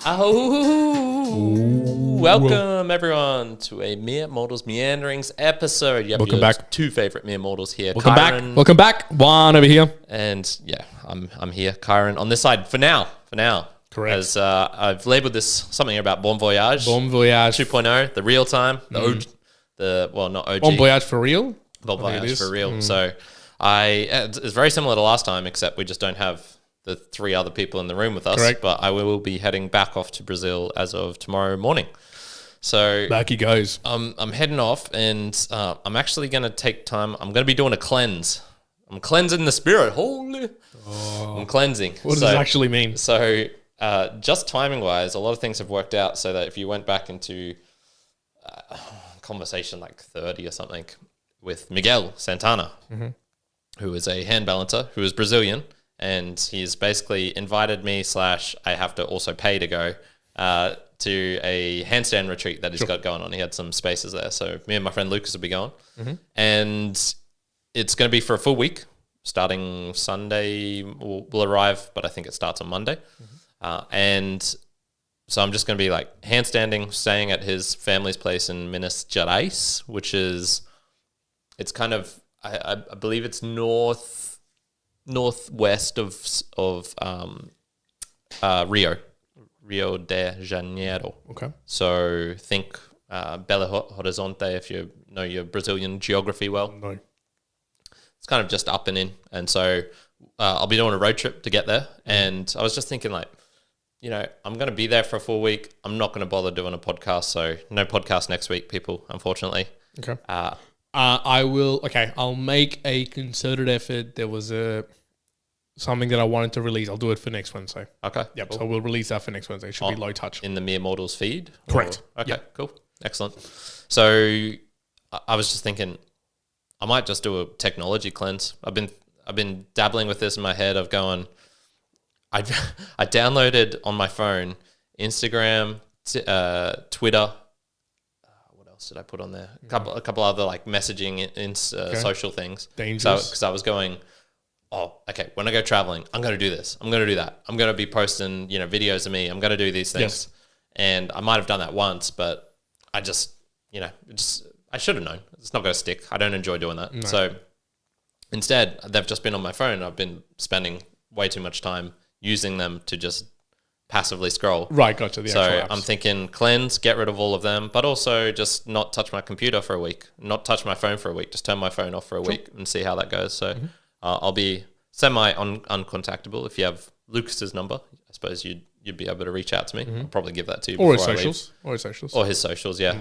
Oh, welcome everyone to a Mere Mortals Meanderings episode. You have Welcome your back. two favorite Mere Mortals here. Welcome Kyron, back. Welcome back. Juan over here. And yeah, I'm here, Kyron, on this side for now. Correct. As I've labeled this something about Bon Voyage. Bon Voyage. 2.0, the real time, not OG. Bon Voyage for real? Bon Voyage for real. So it's very similar to last time, except we just don't have the three other people in the room with us. Correct. But I will be heading back off to Brazil as of tomorrow morning. So Back he goes. I'm heading off, and I'm actually going to take time. I'm going to be doing a cleanse. I'm cleansing the spirit. Holy. I'm cleansing. What does it actually mean? So just timing-wise, a lot of things have worked out so that if you went back into conversation like 30 or something with Miguel Sant'ana, who is a hand balancer, who is Brazilian, and he's basically invited me / I have to also pay to go to a handstand retreat that he's got going on. He had some spaces there. So me and my friend Lucas will be going. And it's going to be for a full week. Starting Sunday, we'll arrive, but I think it starts on Monday. And so I'm just going to be like handstanding, staying at his family's place in Minas Gerais, which is, it's kind of, I believe it's northwest of Rio de Janeiro. Okay. So think Belo Horizonte, if you know your Brazilian geography well. No. It's kind of just up and in. And so I'll be doing a road trip to get there. And I was just thinking like, you know, I'm going to be there for a full week. I'm not going to bother doing a podcast. So no podcast next week, people, unfortunately. Okay. I'll make a concerted effort. There was something that I wanted to release. I'll do it for next Wednesday. Okay. Yep. Cool. So we'll release that for next Wednesday. It should be low touch. In the Mere Mortals feed? Correct. Okay, Yep. cool. Excellent. So I was just thinking, I might just do a technology cleanse. I've been dabbling with this in my head of going, I downloaded on my phone Instagram, Twitter. What else did I put on there? A couple other like messaging in social things. Dangerous. Because I was going, oh, okay, when I go traveling, I'm going to do this. I'm going to do that. I'm going to be posting, videos of me. I'm going to do these things. Yes. And I might have done that once, but I just, I should have known. It's not going to stick. I don't enjoy doing that. No. So instead, they've just been on my phone. I've been spending way too much time using them to just passively scroll. Right, gotcha. So I'm thinking cleanse, get rid of all of them, but also just not touch my computer for a week, not touch my phone for a week, just turn my phone off for a week and see how that goes. So I'll be uncontactable. If you have Lucas's number, I suppose you'd be able to reach out to me. I'll probably give that to you. Or his socials. Or his socials, yeah.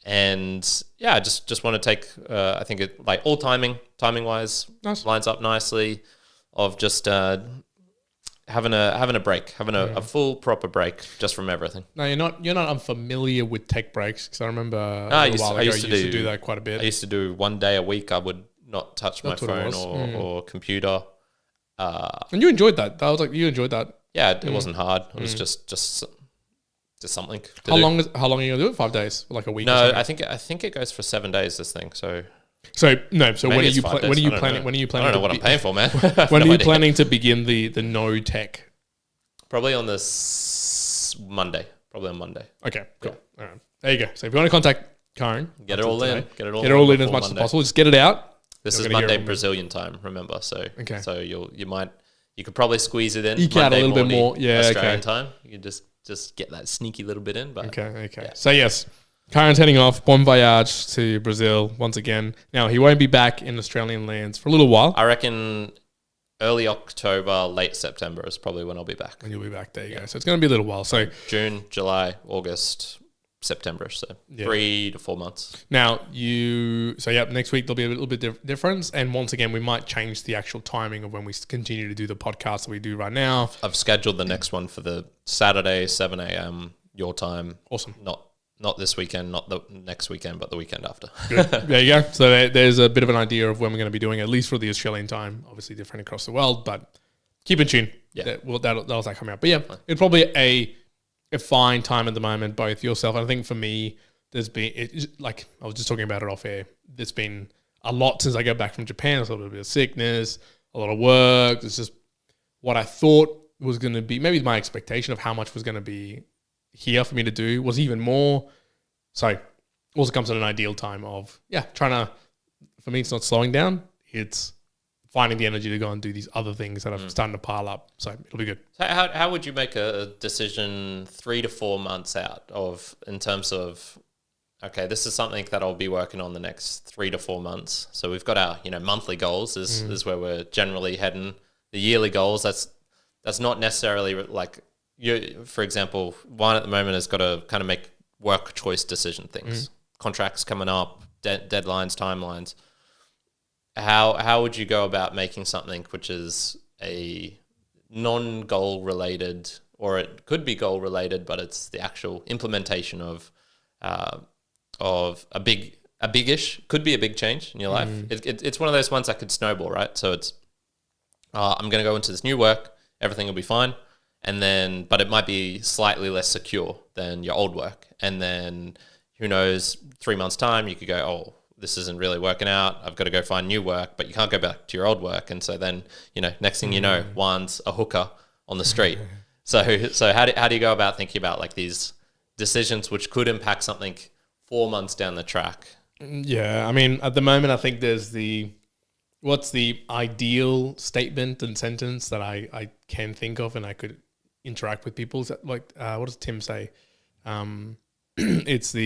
And yeah, I just want to take, I think it like all timing wise, nice. Lines up nicely of just having a break, having a full proper break just from everything. No, you're not unfamiliar with tech breaks, because I remember I used to do that quite a bit. I used to do 1 day a week. I would not touch my phone or computer. And you enjoyed that. I was like, you enjoyed that. Yeah, it wasn't hard. It was just something. How long are you gonna do it? 5 days, like a week? No, I think it goes for 7 days. This thing. So when are you planning? I don't know what I'm paying for, man. When are you planning to begin the no tech? Probably on Monday. Probably on Monday. Okay, cool. Yeah. All right, there you go. So if you want to contact Karen, get it all in as much as possible. Just get it out. This is Monday Brazilian time, remember? So So you could probably squeeze it in. You can a little bit more. Yeah, Australian time. You could just get that sneaky little bit in. But okay. Yeah. So yes, Karen's heading off. Bon voyage to Brazil once again. Now he won't be back in Australian lands for a little while. I reckon early October, late September is probably when I'll be back. And you'll be back. There you go. So it's going to be a little while. So June, July, August, September. So 3 to 4 months. Now next week there'll be a little bit difference. And once again, we might change the actual timing of when we continue to do the podcast that we do right now. I've scheduled the next one for the Saturday, 7 a.m. your time. Awesome. Not this weekend, not the next weekend, but the weekend after. Good. There you go. So there's a bit of an idea of when we're going to be doing it, at least for the Australian time. Obviously different across the world, but keep in tune. Yeah. That'll come out. But yeah, it's probably a fine time at the moment, both yourself. And I think for me, there's been, like I was just talking about it off air, there's been a lot since I got back from Japan. There's a little bit of sickness, a lot of work. It's just what I thought was going to be, maybe my expectation of how much was going to be here for me to do was even more. So also comes at an ideal time of, for me, it's not slowing down. It's finding the energy to go and do these other things that are starting to pile up. So it'll be good. So how would you make a decision 3 to 4 months out in terms of, okay, this is something that I'll be working on the next 3 to 4 months. So we've got our, monthly goals is where we're generally heading. The yearly goals, that's not necessarily like for example, Juan at the moment has got to kind of make work choice decision things, contracts coming up, deadlines, timelines. How would you go about making something which is a non-goal related, or it could be goal related, but it's the actual implementation of a big-ish, could be a big change in your life. It's one of those ones that could snowball, right? So it's, I'm going to go into this new work, everything will be fine. And then, but it might be slightly less secure than your old work. And then who knows, 3 months time, you could go, oh, this isn't really working out. I've got to go find new work, but you can't go back to your old work. And so then, next thing you know, Juan's a hooker on the street. So how do you go about thinking about like these decisions which could impact something 4 months down the track? Yeah, I mean, at the moment, I think there's what's the ideal statement and sentence that I can think of and I could interact with people. Is that like, what does Tim say? It's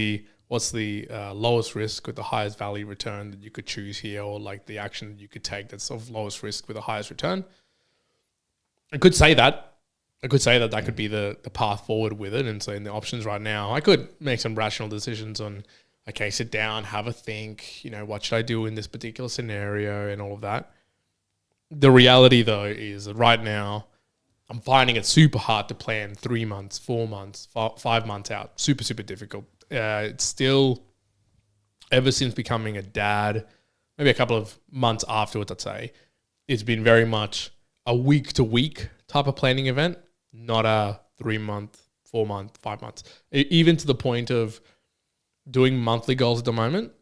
what's the lowest risk with the highest value return that you could choose here, or like the action that you could take that's of lowest risk with the highest return. I could say that could be the path forward with it. And so in the options right now, I could make some rational decisions on, okay, sit down, have a think, what should I do in this particular scenario and all of that. The reality though is that right now I'm finding it super hard to plan 3 months, 4 months, 5 months out. Super, super difficult. It's still, ever since becoming a dad, maybe a couple of months afterwards, I'd say, it's been very much a week to week type of planning event, not a 3 month, 4 month, 5 months. Even to the point of doing monthly goals at the moment,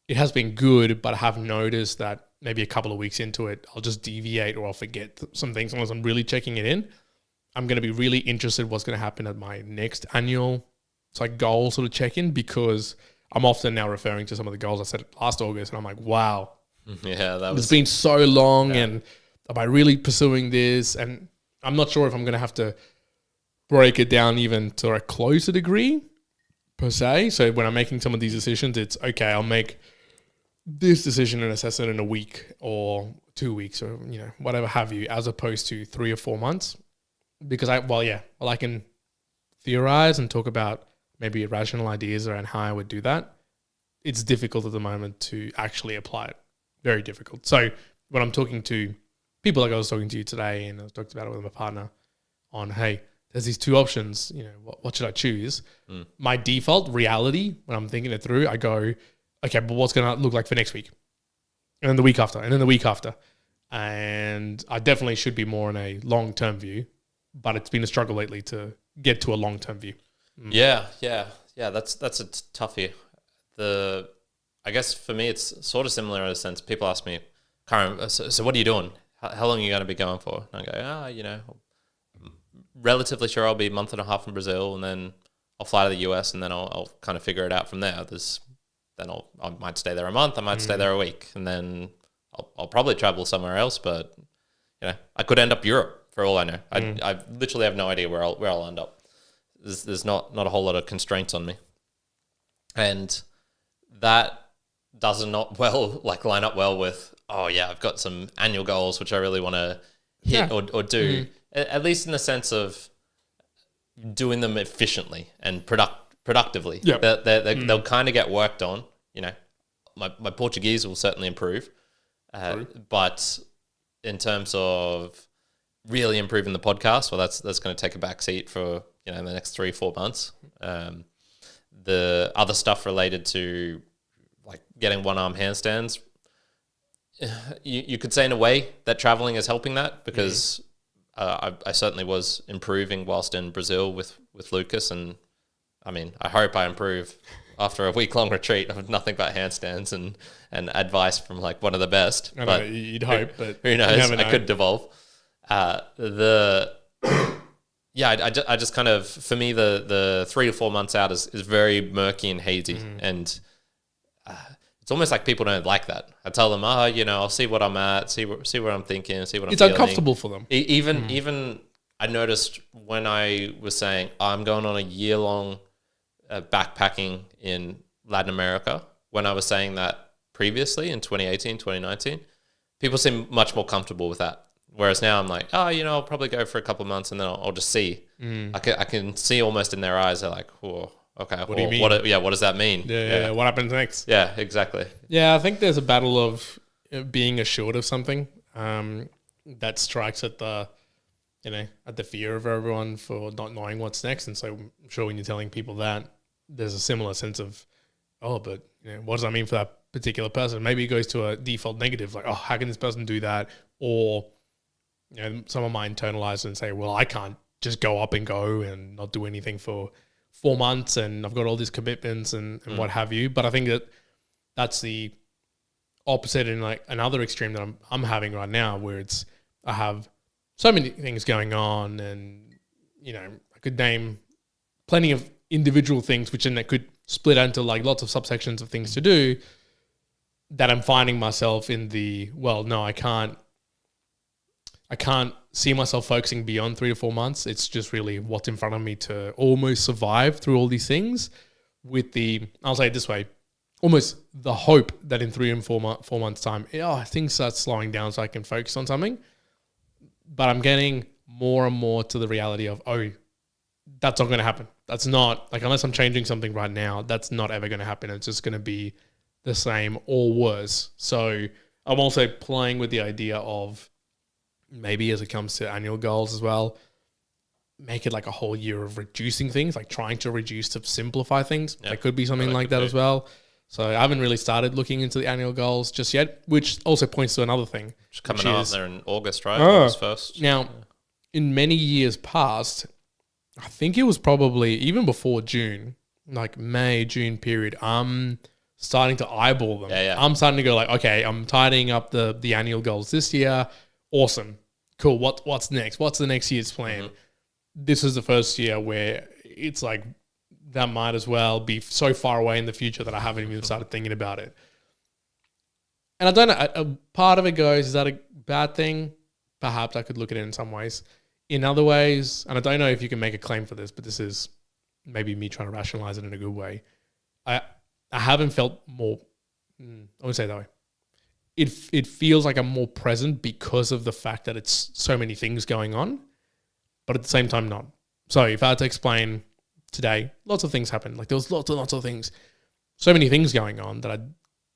it has been good, but I have noticed that maybe a couple of weeks into it, I'll just deviate or I'll forget some things unless I'm really checking it in. I'm going to be really interested what's going to happen at my next annual goal sort of check-in, because I'm often now referring to some of the goals I set last August and I'm like, wow, it's been so long and am I really pursuing this? And I'm not sure if I'm going to have to break it down even to a closer degree per se. So when I'm making some of these decisions, it's okay, I'll make this decision and assess it in a week or 2 weeks or, whatever have you, as opposed to 3 or 4 months. Because I can theorize and talk about maybe irrational ideas around how I would do that. It's difficult at the moment to actually apply it. Very difficult. So when I'm talking to people like I was talking to you today, and I talked about it with my partner on, hey, there's these 2 options, what should I choose? My default reality, when I'm thinking it through, I go, okay, but what's going to look like for next week? And then the week after, and then the week after. And I definitely should be more in a long-term view, but it's been a struggle lately to get to a long-term view. Yeah. That's a toughie. I guess for me, it's sort of similar in a sense. People ask me, Karen, so what are you doing? How long are you going to be going for? And I go, relatively sure I'll be a month and a half in Brazil, and then I'll fly to the US, and then I'll kind of figure it out from there. I might stay there a month, I might stay there a week, and then I'll probably travel somewhere else. But I could end up Europe for all I know. I literally have no idea where I'll end up. There's not a whole lot of constraints on me, and that does not line up well with, I've got some annual goals which I really want to hit or do, at least in the sense of doing them efficiently and productively. Yep. They'll kind of get worked on. My Portuguese will certainly improve, but in terms of really improving the podcast, well, that's going to take a back seat for the next 3-4 months. The other stuff related to like getting one-arm handstands, you could say in a way that traveling is helping that, because I certainly was improving whilst in Brazil with Lucas, and I mean, I hope I improve after a week-long retreat of nothing but handstands and advice from like one of the best. I know, you'd hope, but who knows? I could devolve. yeah, I just kind of, for me, the 3 to 4 months out is very murky and hazy. And it's almost like people don't like that. I tell them, I'll see what I'm at, see what I'm thinking, see what I'm feeling. It's uncomfortable for them. Even I noticed when I was saying, I'm going on a year-long backpacking in Latin America, when I was saying that previously in 2018, 2019, people seem much more comfortable with that. Whereas now I'm like, I'll probably go for a couple of months and then I'll just see. I can see almost in their eyes, they're like, oh, okay. What do you mean? What does that mean? Yeah. What happens next? Yeah, exactly. Yeah, I think there's a battle of being assured of something that strikes at the fear of everyone for not knowing what's next. And so I'm sure when you're telling people that, there's a similar sense of, but what does that mean for that particular person? Maybe it goes to a default negative, like, how can this person do that? Or someone might internalize it and say, well, I can't just go up and go and not do anything for 4 months and I've got all these commitments and what have you. But I think that's the opposite in like another extreme that I'm having right now, where I have so many things going on and, I could name plenty of individual things, which then that could split into like lots of subsections of things to do, that I'm finding myself in I can't see myself focusing beyond 3 to 4 months. It's just really what's in front of me to almost survive through all these things with I'll say it this way, almost the hope that in 3 and 4 months time, things start slowing down so I can focus on something. But I'm getting more and more to the reality of, that's not going to happen. That's not, like, unless I'm changing something right now, that's not ever going to happen. It's just going to be the same or worse. So I'm also playing with the idea of maybe as it comes to annual goals as well, make it like a whole year of reducing things, like trying to reduce to simplify things. There could be something like that as well. So I haven't really started looking into the annual goals just yet, which also points to another thing. It's coming out there in August, right? August 1st. Now, in many years past, I think it was probably even before June, like May, June period, I'm starting to eyeball them. Yeah. I'm starting to go like, okay, I'm tidying up the annual goals this year. Awesome. Cool. What's next? What's the next year's plan? This is the first year where it's like, that might as well be so far away in the future that I haven't even started thinking about it. And I don't know, a part of it goes, is that a bad thing? Perhaps I could look at it in some ways. In other ways, and I don't know if you can make a claim for this, but this is maybe me trying to rationalize it in a good way. I haven't felt more, I wouldn't say it that way. It feels like I'm more present because of the fact that it's so many things going on, but at the same time not. So if I had to explain today, lots of things happened. Like there was lots and lots of things, so many things going on that I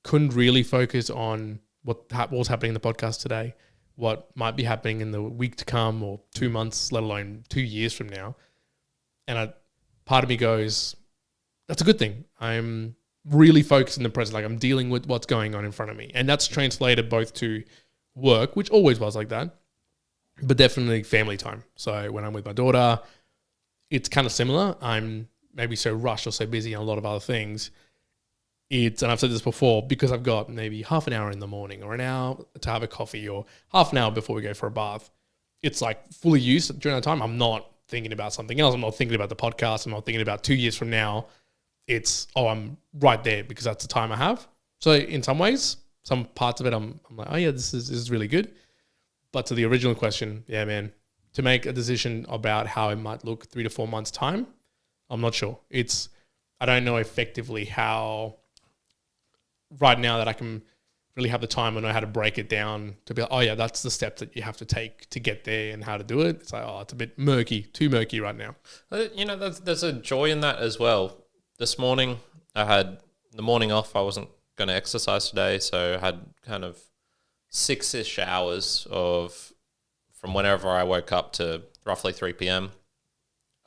couldn't really focus on what was happening in the podcast today, what might be happening in the week to come or 2 months, let alone 2 years from now. And part of me goes, that's a good thing. I'm really focused in the present. Like I'm dealing with what's going on in front of me. And that's translated both to work, which always was like that, but definitely family time. So when I'm with my daughter, it's kind of similar. I'm maybe so rushed or so busy on a lot of other things. And I've said this before, because I've got maybe half an hour in the morning or an hour to have a coffee or half an hour before we go for a bath. It's like fully used during that time. I'm not thinking about something else. I'm not thinking about the podcast. I'm not thinking about 2 years from now. It's, I'm right there because that's the time I have. So in some ways, some parts of it, I'm like, this is really good. But to the original question, yeah, man, to make a decision about how it might look 3 to 4 months time, I'm not sure. I don't know effectively how right now that I can really have the time and know how to break it down to be like, that's the step that you have to take to get there and how to do it. It's like, it's a bit murky, too murky right now. There's a joy in that as well. This morning, I had the morning off. I wasn't going to exercise today, so I had kind of 6-ish hours from whenever I woke up to roughly 3 p.m.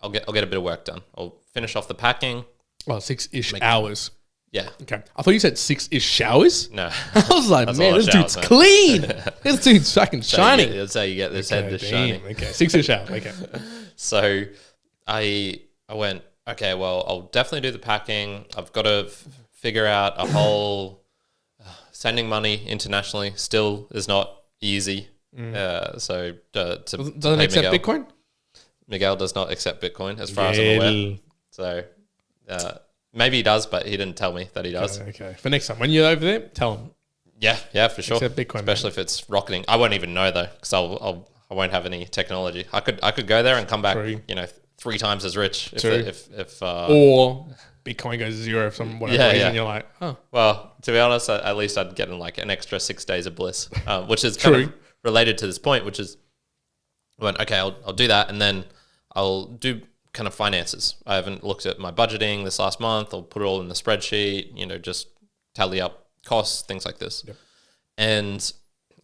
I'll get a bit of work done. I'll finish off the packing. Oh, 6-ish hours. Yeah. Okay. I thought you said 6-ish showers. No. I was like, man, this dude's clean. This dude's fucking shining. That's how you get this head to shining. Okay. 6-ish hours. Okay. So I went, okay, well, I'll definitely do the packing. I've got to figure out a whole sending money internationally still is not easy. So to doesn't accept Bitcoin? Miguel does not accept Bitcoin, as far as I'm aware. So maybe he does, but he didn't tell me that he does. Okay. For next time, when you're over there, tell him. Yeah, for sure. Accept Bitcoin, especially if it's rocketing. I won't even know though, because I won't have any technology. I could go there and come back, 3 times as rich if or Bitcoin goes zero for some whatever reason. Yeah. You're like, oh. Well, to be honest, at least I'd get in like an extra 6 days of bliss, which is kind of related to this point, which is when I'll do that, and then I'll do kind of finances. I haven't looked at my budgeting this last month. I'll put it all in the spreadsheet. Just tally up costs, things like this. Yep. And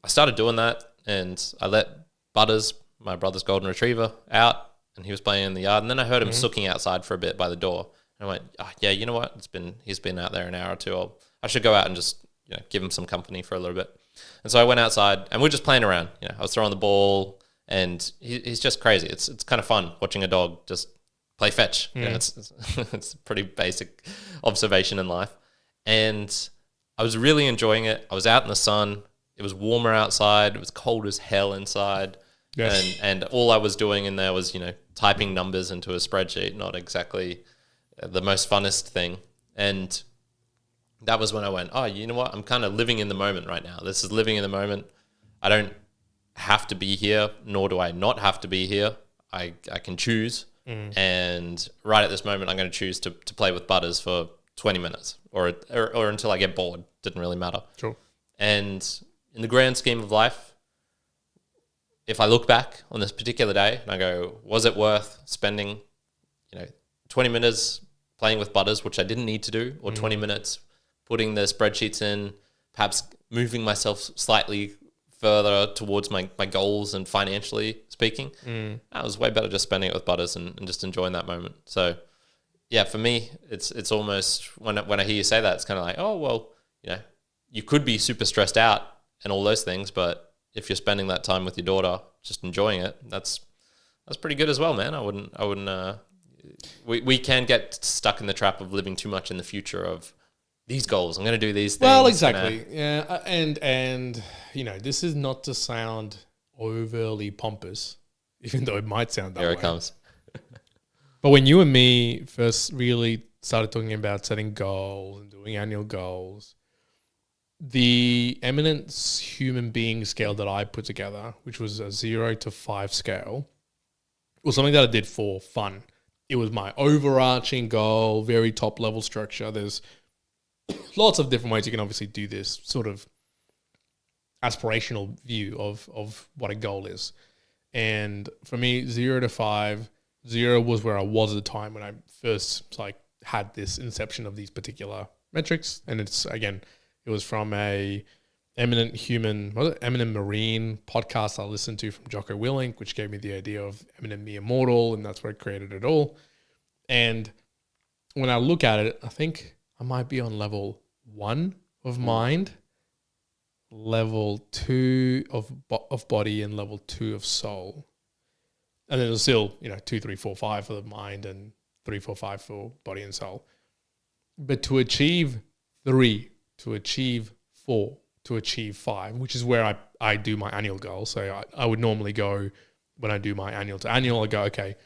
I started doing that, and I let Butters, my brother's golden retriever, out, and he was playing in the yard. And then I heard him sooking outside for a bit by the door. And I went, yeah, you know what? He's been out there an hour or two. I should go out and just give him some company for a little bit. And so I went outside, and we're just playing around. I was throwing the ball, and he's just crazy. It's kind of fun watching a dog just play fetch. It's it's a pretty basic observation in life. And I was really enjoying it. I was out in the sun. It was warmer outside. It was cold as hell inside. Yes. And all I was doing in there was, typing numbers into a spreadsheet, not exactly the most funnest thing. And that was when I went, oh, you know what? I'm kind of living in the moment right now. This is living in the moment. I don't have to be here, nor do I not have to be here. I can choose. And right at this moment, I'm going to choose to play with Butters for 20 minutes or until I get bored. Didn't really matter. Sure. And in the grand scheme of life, if I look back on this particular day and I go, was it worth spending, 20 minutes playing with Butters, which I didn't need to do, or 20 minutes putting the spreadsheets in, perhaps moving myself slightly further towards my goals and financially speaking. It was way better just spending it with Butters and just enjoying that moment. So yeah, for me, it's almost when I hear you say that, it's kind of like, oh, well, you could be super stressed out and all those things, but if you're spending that time with your daughter, just enjoying it, that's pretty good as well, man. I wouldn't. We can get stuck in the trap of living too much in the future of these goals. I'm going to do these things. Well, exactly. Yeah, and this is not to sound overly pompous, even though it might sound that way. Here it comes. But when you and me first really started talking about setting goals and doing annual goals, the Eminent human being scale that I put together, which was a 0 to 5 scale, was something that I did for fun. It was my overarching goal, very top level structure. There's lots of different ways you can obviously do this sort of aspirational view of what a goal is. And for me, 0 to 5, 0 was where I was at the time when I first had this inception of these particular metrics. And it was from a Eminent Marine podcast I listened to from Jocko Willink, which gave me the idea of Eminent Me Immortal, and that's where I created it all. And when I look at it, I think I might be on level 1 of mind, level 2 of body, and level 2 of soul. And then there's still, 2, 3, 4, 5 for the mind and 3, 4, 5 for body and soul. But to achieve 3, to achieve 4, to achieve 5, which is where I do my annual goal. So I would normally go, when I do my annual to annual, I go, okay,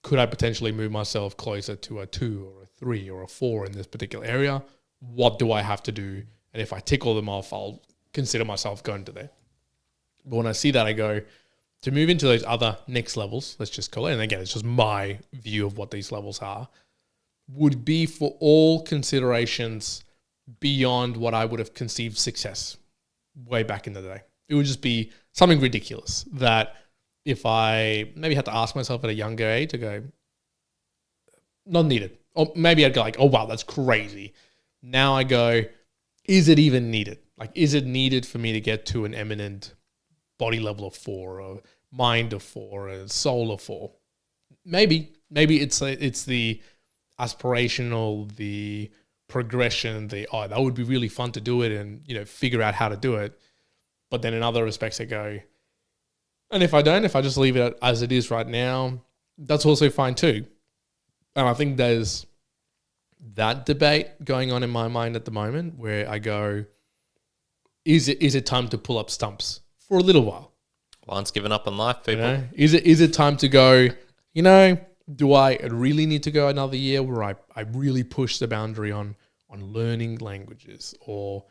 could I potentially move myself closer to a 2 or a 3 or a 4 in this particular area? What do I have to do? And if I tick all them off, I'll consider myself going to there. But when I see that, I go, to move into those other next levels, let's just call it, and again, it's just my view of what these levels are, would be for all considerations beyond what I would have conceived success way back in the day. It would just be something ridiculous that if I maybe had to ask myself at a younger age, I go, not needed. Or maybe I'd go like, oh, wow, that's crazy. Now I go, is it even needed? Is it needed for me to get to an Eminent body level of 4, or mind of 4, or soul of 4? Maybe it's the aspirational, the progression, that would be really fun to do it and, figure out how to do it. But then in other respects I go, and if I just leave it as it is right now, that's also fine too. And I think there's that debate going on in my mind at the moment where I go, is it time to pull up stumps for a little while? Once given up on life, people. Is it time to go, do I really need to go another year where I really push the boundary on learning languages or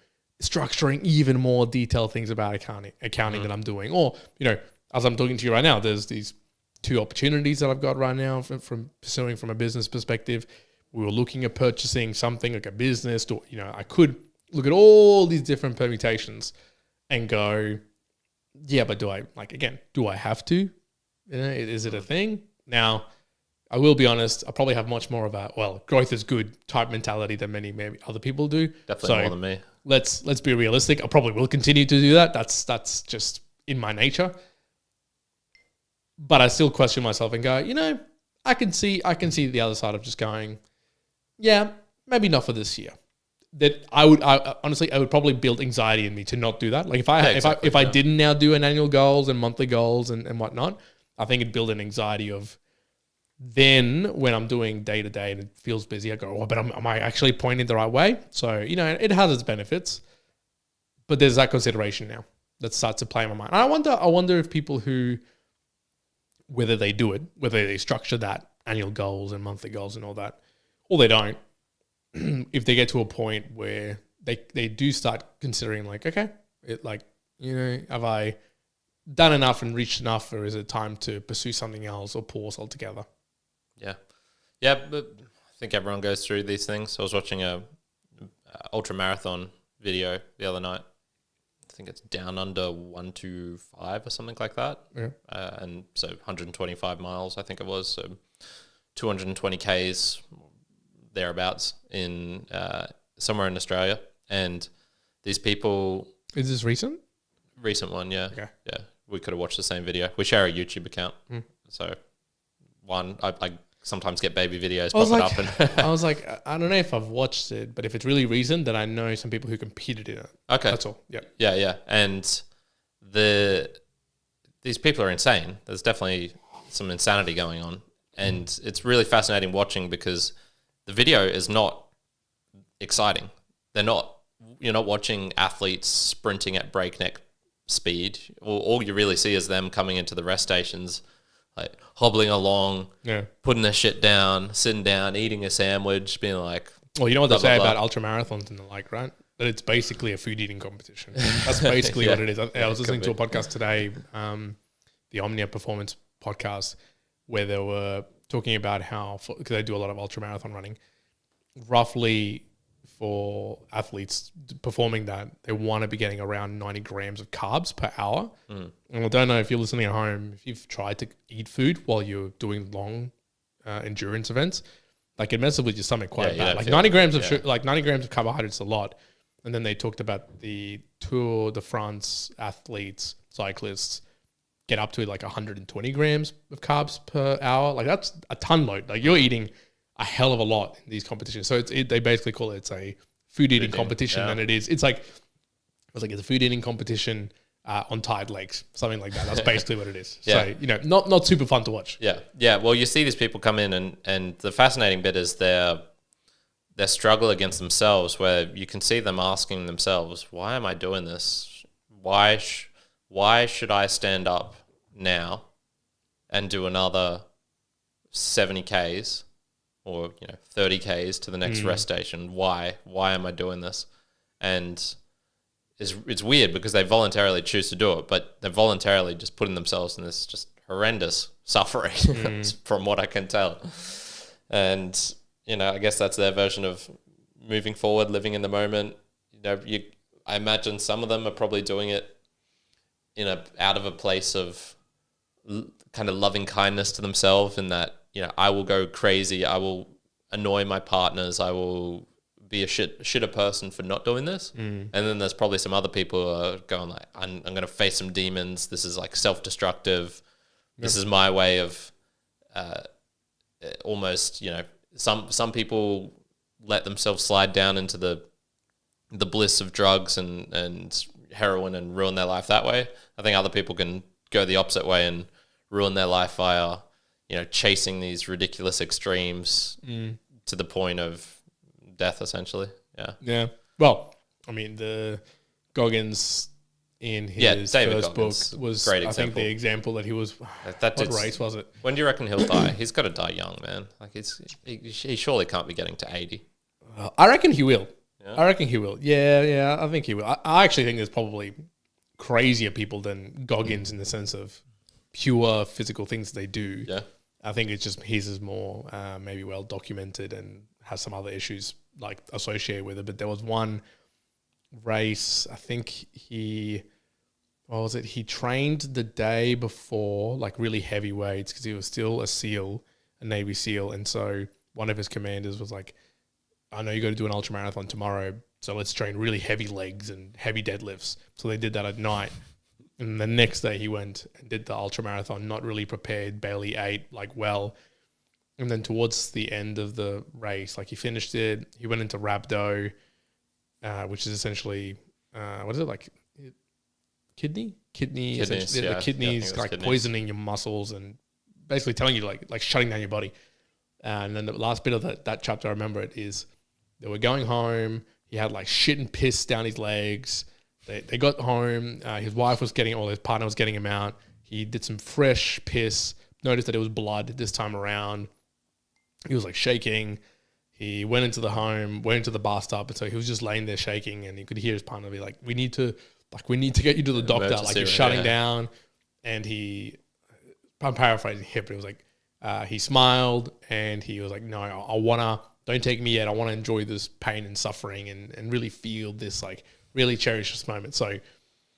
structuring even more detailed things about accounting that I'm doing? Or, as I'm talking to you right now, there's these 2 opportunities that I've got right now from pursuing from a business perspective. We were looking at purchasing something like a business, or, I could look at all these different permutations and go, yeah, but do I have to? Is it a thing? Now, I will be honest, I probably have much more of a, growth is good type mentality than maybe other people do. Definitely more than me. Let's be realistic. I probably will continue to do that. That's just in my nature. But I still question myself and go, I can see the other side of just going, yeah, maybe not for this year. That I honestly would probably build anxiety in me to not do that. Like if I didn't now do an annual goals and monthly goals and whatnot, I think it'd build an anxiety of then when I'm doing day to day and it feels busy, I go, but am I actually pointing the right way? So, it has its benefits, but there's that consideration now that starts to play in my mind. And I wonder if people whether they do it, whether they structure that annual goals and monthly goals and all that, or they don't, if they get to a point where they do start considering like, okay, have I done enough and reached enough, or is it time to pursue something else or pause altogether? Yeah, but I think everyone goes through these things. I was watching a ultramarathon video the other night. I think it's DownUnder135 or something like that. Yeah. And so 125 miles, I think it was. So 220 Ks, thereabouts, in somewhere in Australia. And these people... Is this recent? Recent one, yeah. Okay. Yeah, we could have watched the same video. We share a YouTube account. So I sometimes get baby videos popping up. And I was like, I don't know if I've watched it, but if it's really recent, then I know some people who competed in it. Okay. That's all. Yeah. Yeah. And these people are insane. There's definitely some insanity going on. And it's really fascinating watching because the video is not exciting. You're not watching athletes sprinting at breakneck speed. All you really see is them coming into the rest stations, like hobbling along, putting their shit down, sitting down, eating a sandwich, being like... Well, you know what they say about ultramarathons and the like, right? That it's basically a food eating competition. That's basically what it is. I was listening to a podcast today, the Omnia Performance podcast, where they were talking about how, because they do a lot of ultramarathon running, roughly for athletes performing that, they want to be getting around 90 grams of carbs per hour. And I don't know if you're listening at home, if you've tried to eat food while you're doing long endurance events, like it messes with your stomach quite bad. Like 90 grams of 90 grams of carbohydrates is a lot. And then they talked about the Tour de France athletes, cyclists, get up to like 120 grams of carbs per hour. Like that's a ton load. Like you're eating a hell of a lot in these competitions. So they basically call it a food eating competition, and it's like it's a food eating competition on tired legs, something like that. That's basically what it is. So not super fun to watch. Yeah. Well, you see these people come in, and the fascinating bit is their struggle against themselves, where you can see them asking themselves, "Why am I doing this? Why should I stand up now and do another 70 Ks?" Or 30 Ks to the next rest station. Why am I doing this? And it's weird because they voluntarily choose to do it, but they're voluntarily just putting themselves in this just horrendous suffering, from what I can tell. And I guess that's their version of moving forward, living in the moment. I imagine some of them are probably doing it out of a place of kind of loving kindness to themselves, in that I will go crazy. I will annoy my partners. I will be a shitter person for not doing this. And then there's probably some other people who are going like, I'm going to face some demons. This is like self-destructive. This is my way of almost, some people let themselves slide down into the bliss of drugs and heroin and ruin their life that way. I think other people can go the opposite way and ruin their life via chasing these ridiculous extremes to the point of death, essentially. Yeah. Well, I mean, the Goggins in his David first Goggins, book was, great I think, example. the example that he was. That What race was it? When do you reckon he'll die? He's got to die young, man. Like he surely can't be getting to 80. I reckon he will. Yeah? I reckon he will. Yeah, I think he will. I actually think there's probably crazier people than Goggins in the sense of pure physical things they do. Yeah. I think it's just his is more maybe well documented and has some other issues like associated with it. But there was one race, I think what was it? He trained the day before, like really heavy weights because he was still a Navy SEAL. And so one of his commanders was like, I know you got to do an ultramarathon tomorrow, so let's train really heavy legs and heavy deadlifts. So they did that at night. And the next day he went and did the ultramarathon, not really prepared, barely ate, like well. And then towards the end of the race, like he finished it, he went into rhabdo, which is essentially, what is it, like kidney, essentially, yeah. the kidneys like kidneys. poisoning your muscles and basically telling you like shutting down your body. And then the last bit of that chapter, I remember it, is they were going home. He had like shit and piss down his legs. They got home. His wife was his partner was getting him out. He did some fresh piss, noticed that it was blood this time around. He was like shaking. He went into the home, went into the bathtub, and so he was just laying there shaking, and you could hear his partner be like, we need to get you to the doctor. Like you're shutting down. And I'm paraphrasing here, but it was like, he smiled and he was like, no, don't take me yet. I want to enjoy this pain and suffering and really feel this, like really cherish this moment. So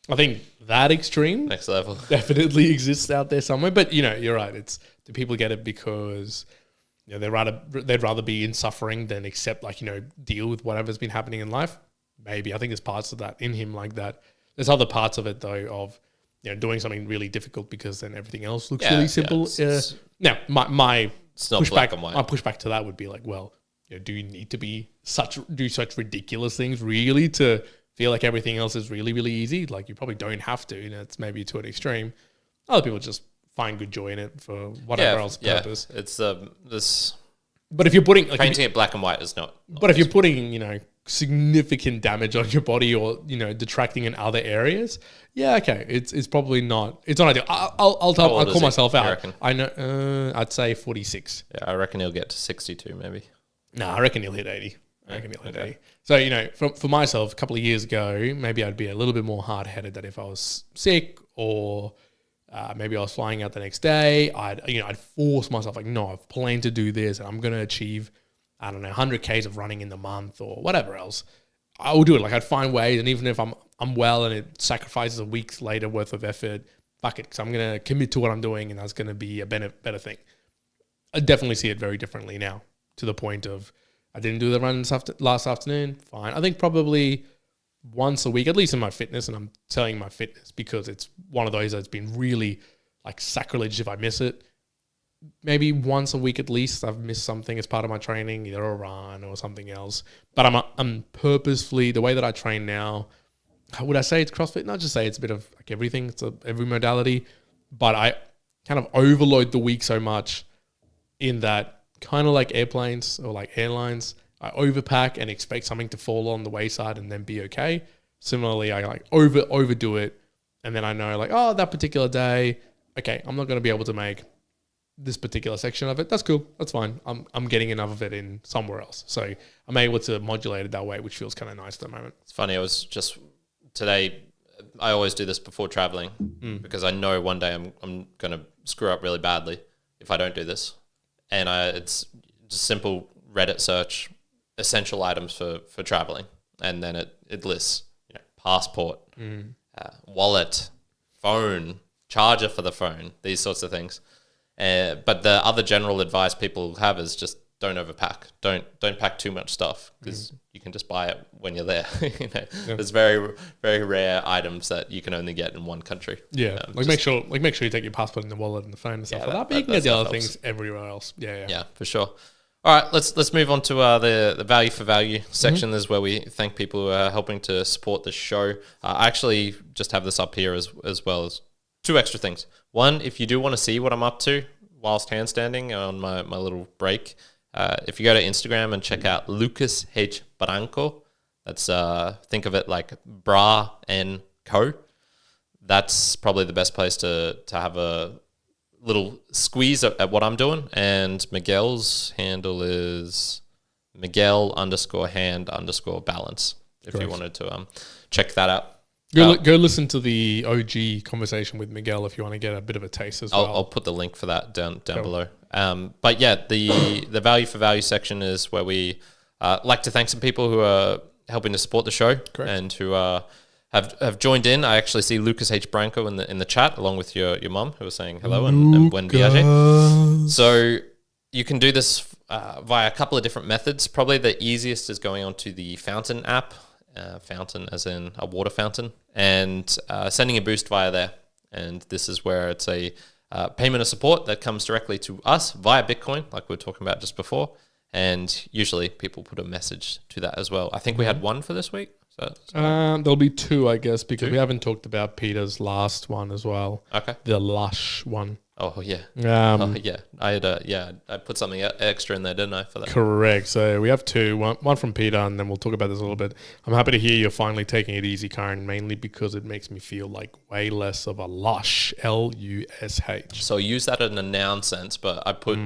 I think that extreme Next level. definitely exists out there somewhere. But you're right. Do people get it because they'd rather be in suffering than accept deal with whatever's been happening in life? Maybe. I think there's parts of that in him like that. There's other parts of it though of doing something really difficult because then everything else looks really simple. Now my pushback to that would be like, well, do you need to do such ridiculous things really to feel like everything else is really, really easy? Like you probably don't have to. It's maybe to an extreme. Other people just find good joy in it for whatever else purpose. It's this. But if you're putting painting it black and white is not. But if you're putting significant damage on your body or detracting in other areas, okay, it's probably not. It's not ideal. I'll call myself out. I know. I'd say 46. Yeah, I reckon he'll get to 62 maybe. No, I reckon he'll hit 80. So, for myself, a couple of years ago, maybe I'd be a little bit more hard-headed that if I was sick or maybe I was flying out the next day, I'd force myself like, no, I've planned to do this and I'm going to achieve, 100 Ks of running in the month or whatever else. I will do it. Like I'd find ways, and even if I'm well and it sacrifices a week's later worth of effort, fuck it, because I'm going to commit to what I'm doing and that's going to be a better thing. I definitely see it very differently now, to the point of I didn't do the run last afternoon. Fine. I think probably once a week, at least in my fitness, and I'm telling my fitness because it's one of those that's been really like sacrilege if I miss it. Maybe once a week at least I've missed something as part of my training, either a run or something else. But I'm purposefully, the way that I train now, would I say it's CrossFit? Not just say it's a bit of like everything. It's every modality. But I kind of overload the week so much in that, kind of like airplanes or like airlines, I overpack and expect something to fall on the wayside and then be okay. Similarly, I like overdo it, and then I know like, oh, that particular day, okay, I'm not going to be able to make this particular section of it. That's cool. That's fine. I'm getting enough of it in somewhere else. So I'm able to modulate it that way, which feels kind of nice at the moment. It's funny. I was just today. I always do this before traveling because I know one day I'm going to screw up really badly if I don't do this. And it's just simple Reddit search, essential items for traveling. And then it lists, passport, wallet, phone, charger for the phone, these sorts of things. But the other general advice people have is just don't overpack. Don't pack too much stuff because you can just buy it when you're there. There's very, very rare items that you can only get in one country. Yeah, make sure you take your passport in the wallet and the phone and stuff like that. But you can get the other things everywhere else. Yeah, for sure. All right, let's move on to the value for value section. This is where we thank people who are helping to support the show. I actually just have this up here as well as two extra things. One, if you do want to see what I'm up to whilst handstanding on my little break, if you go to Instagram and check out Lucas Branco, that's think of it like bra and co. that's probably the best place to have a little squeeze at what I'm doing. And Miguel's handle is Miguel_hand_balance. If you wanted to check that out. Go listen to the OG conversation with Miguel if you want to get a bit of a taste as well. I'll put the link for that down below. But yeah, the value for value section is where we like to thank some people who are helping to support the show. Correct. And who have joined in. I actually see Lucas H. Branco in the chat, along with your mum, who was saying hello and buen viaje. So you can do this via a couple of different methods. Probably the easiest is going onto the Fountain app, fountain as in a water fountain, and sending a boost via there. And this is where it's a payment of support that comes directly to us via Bitcoin, like we were talking about just before. And usually people put a message to that as well. I think we had one for this week. So there'll be two, I guess, because we haven't talked about Peter's last one as well. Okay. The Lush one. Oh, yeah. I had I put something extra in there, didn't I, for that? Correct. So we have two, one from Peter, and then we'll talk about this a little bit. I'm happy to hear you're finally taking it easy, Karen, mainly because it makes me feel like way less of a lush, L-U-S-H. So use that in a noun sense, but I put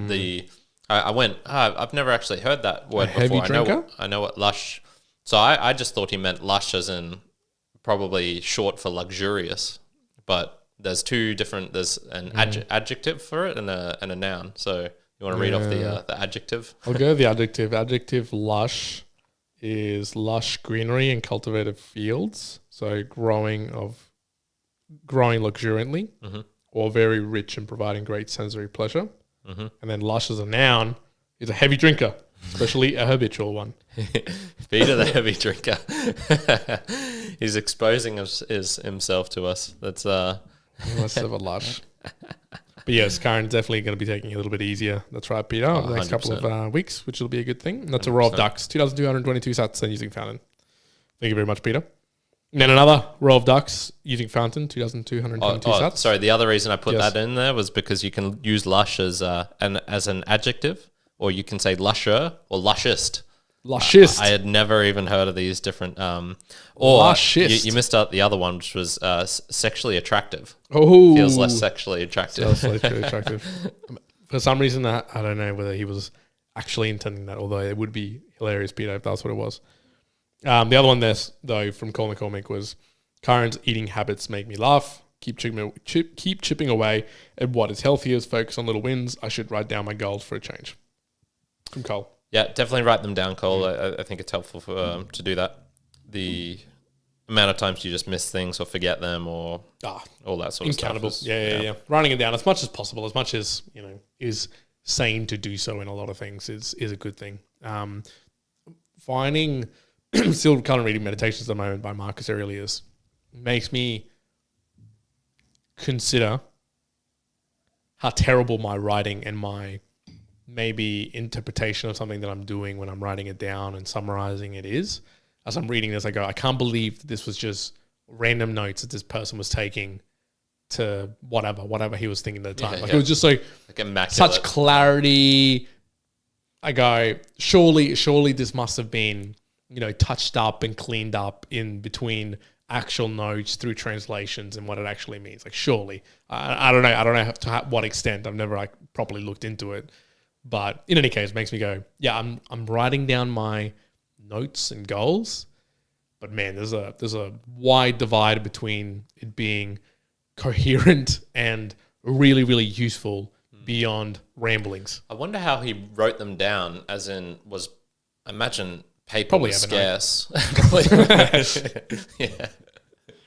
I went, I've never actually heard that word before. Heavy drinker? I know what lush. So I just thought he meant lush as in probably short for luxurious, but there's two different. There's an adjective for it and a noun. So you want to read off the adjective? I'll go with the adjective. Adjective lush is lush greenery and cultivated fields. So growing luxuriantly, or very rich and providing great sensory pleasure. And then lush as a noun is a heavy drinker, especially a habitual one. Peter the heavy drinker. He's exposing himself to us. That's less of a lush. But yes, Karen's definitely going to be taking it a little bit easier. That's right, Peter. The next 100%. couple of weeks, which will be a good thing. And that's a row of ducks, 2,222 sats and using Fountain. Thank you very much, Peter. And then another row of ducks using Fountain, 2,222 sats. Sorry, the other reason I put that in there was because you can use lush as an adjective, or you can say lusher or lushest. Lushest. I had never even heard of these different. Or lushest. You missed out the other one, which was sexually attractive. Oh, feels less sexually attractive. For some reason, I don't know whether he was actually intending that, although it would be hilarious, Peter, if that's what it was. The other one there, though, from Cole McCormick was, Karen's eating habits make me laugh. Keep chipping away at what is healthiest. Focus on little wins. I should write down my goals for a change. From Cole. Yeah, definitely write them down, Cole. I think it's helpful to do that. The amount of times you just miss things or forget them or all that sort of accountable stuff. Yeah. Writing it down as much as possible, as much as is sane to do so in a lot of things is a good thing. Finding still kind of reading Meditations at the moment by Marcus Aurelius makes me consider how terrible my writing and my maybe interpretation of something that I'm doing when I'm writing it down and summarizing it is. As I'm reading this, I go, I can't believe that this was just random notes that this person was taking to whatever he was thinking at the time. It was just like immaculate. Such clarity. I go, surely this must have been, touched up and cleaned up in between actual notes through translations and what it actually means. Like, surely. I don't know to what extent. I've never properly looked into it. But in any case, it makes me go, yeah, I'm writing down my notes and goals, but man, there's a wide divide between it being coherent and really, really useful beyond ramblings. I wonder how he wrote them down, as in I imagine paper probably was scarce. Yeah.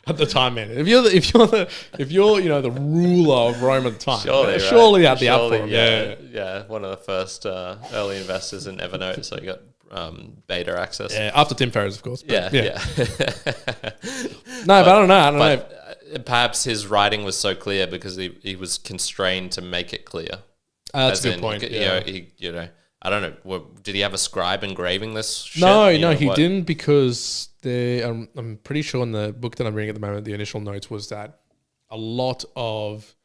At the time, man. If you're the ruler of Rome at the time, surely that'd be up for him. Yeah. One of the first early investors in Evernote, so you got beta access. Yeah, after Tim Ferriss, of course. Yeah. No, but I don't know. Perhaps his writing was so clear because he was constrained to make it clear. That's a good point. I don't know. Did he have a scribe engraving this shit? No, he didn't, because I'm pretty sure in the book that I'm reading at the moment, the initial notes was that a lot of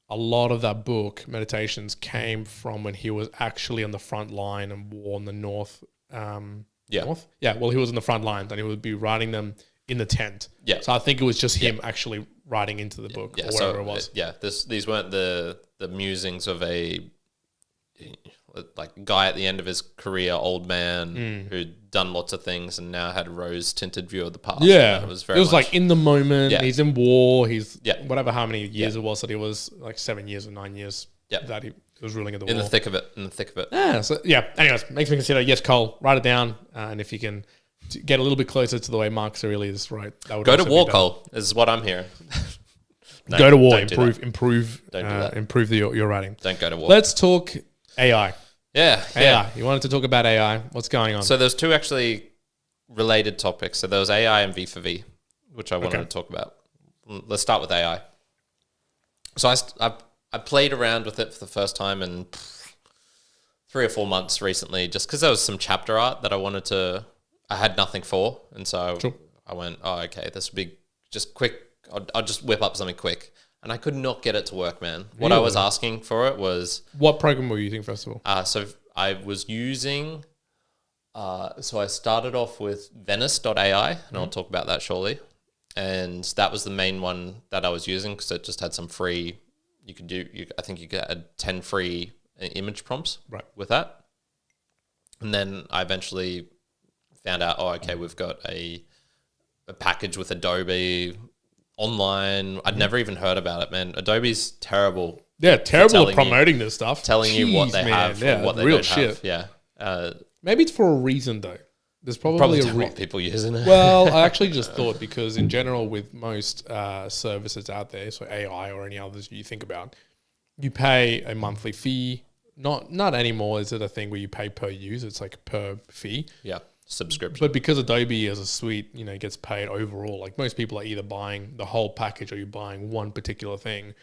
that book, Meditations, came from when he was actually on the front line and war in the north. North? Yeah, well, he was in the front lines and he would be writing them in the tent. Yeah. So I think it was just him actually writing into the book or so whatever it was. These weren't the musings of a like guy at the end of his career, old man who'd done lots of things and now had a rose tinted view of the past. Yeah, it was very much like in the moment. He's in war. He's whatever how many years it was that he was, like 7 years or 9 years that he was ruling in the war. In the thick of it. Yeah. So anyways, makes me consider, yes, Cole, write it down, and if you can get a little bit closer to the way Mark Aurelius is right, that would go to war, Cole. Is what I'm hearing. No, go to war. Improve your writing. Don't go to war. Let's talk AI. Yeah. AI. You wanted to talk about AI. What's going on? So there's two actually related topics. So there was AI and V for V, which I wanted to talk about. Let's start with AI. So I played around with it for the first time in 3 or 4 months recently, just because there was some chapter art that I had nothing for. And so I went, oh, okay, this would be just quick. I'll just whip up something quick. And I could not get it to work, man. What I was asking for it was... What program were you using, first of all? So I was using... so I started off with Venice.ai, and I'll talk about that shortly. And that was the main one that I was using because it just had some free... I think you could add 10 free image prompts with that. And then I eventually found out, we've got a package with Adobe... online. I'd never even heard about it, man. Adobe's terrible. Yeah, terrible at promoting this stuff. Telling you what they have and what they don't have. Yeah. Maybe it's for a reason, though. There's probably a lot of people using it. Well, I actually just thought, because in general with most services out there, so AI or any others you think about, you pay a monthly fee. Not anymore is it a thing where you pay per use. It's like per fee. Yeah. Subscription. But because Adobe as a suite, gets paid overall, like most people are either buying the whole package or you're buying one particular thing.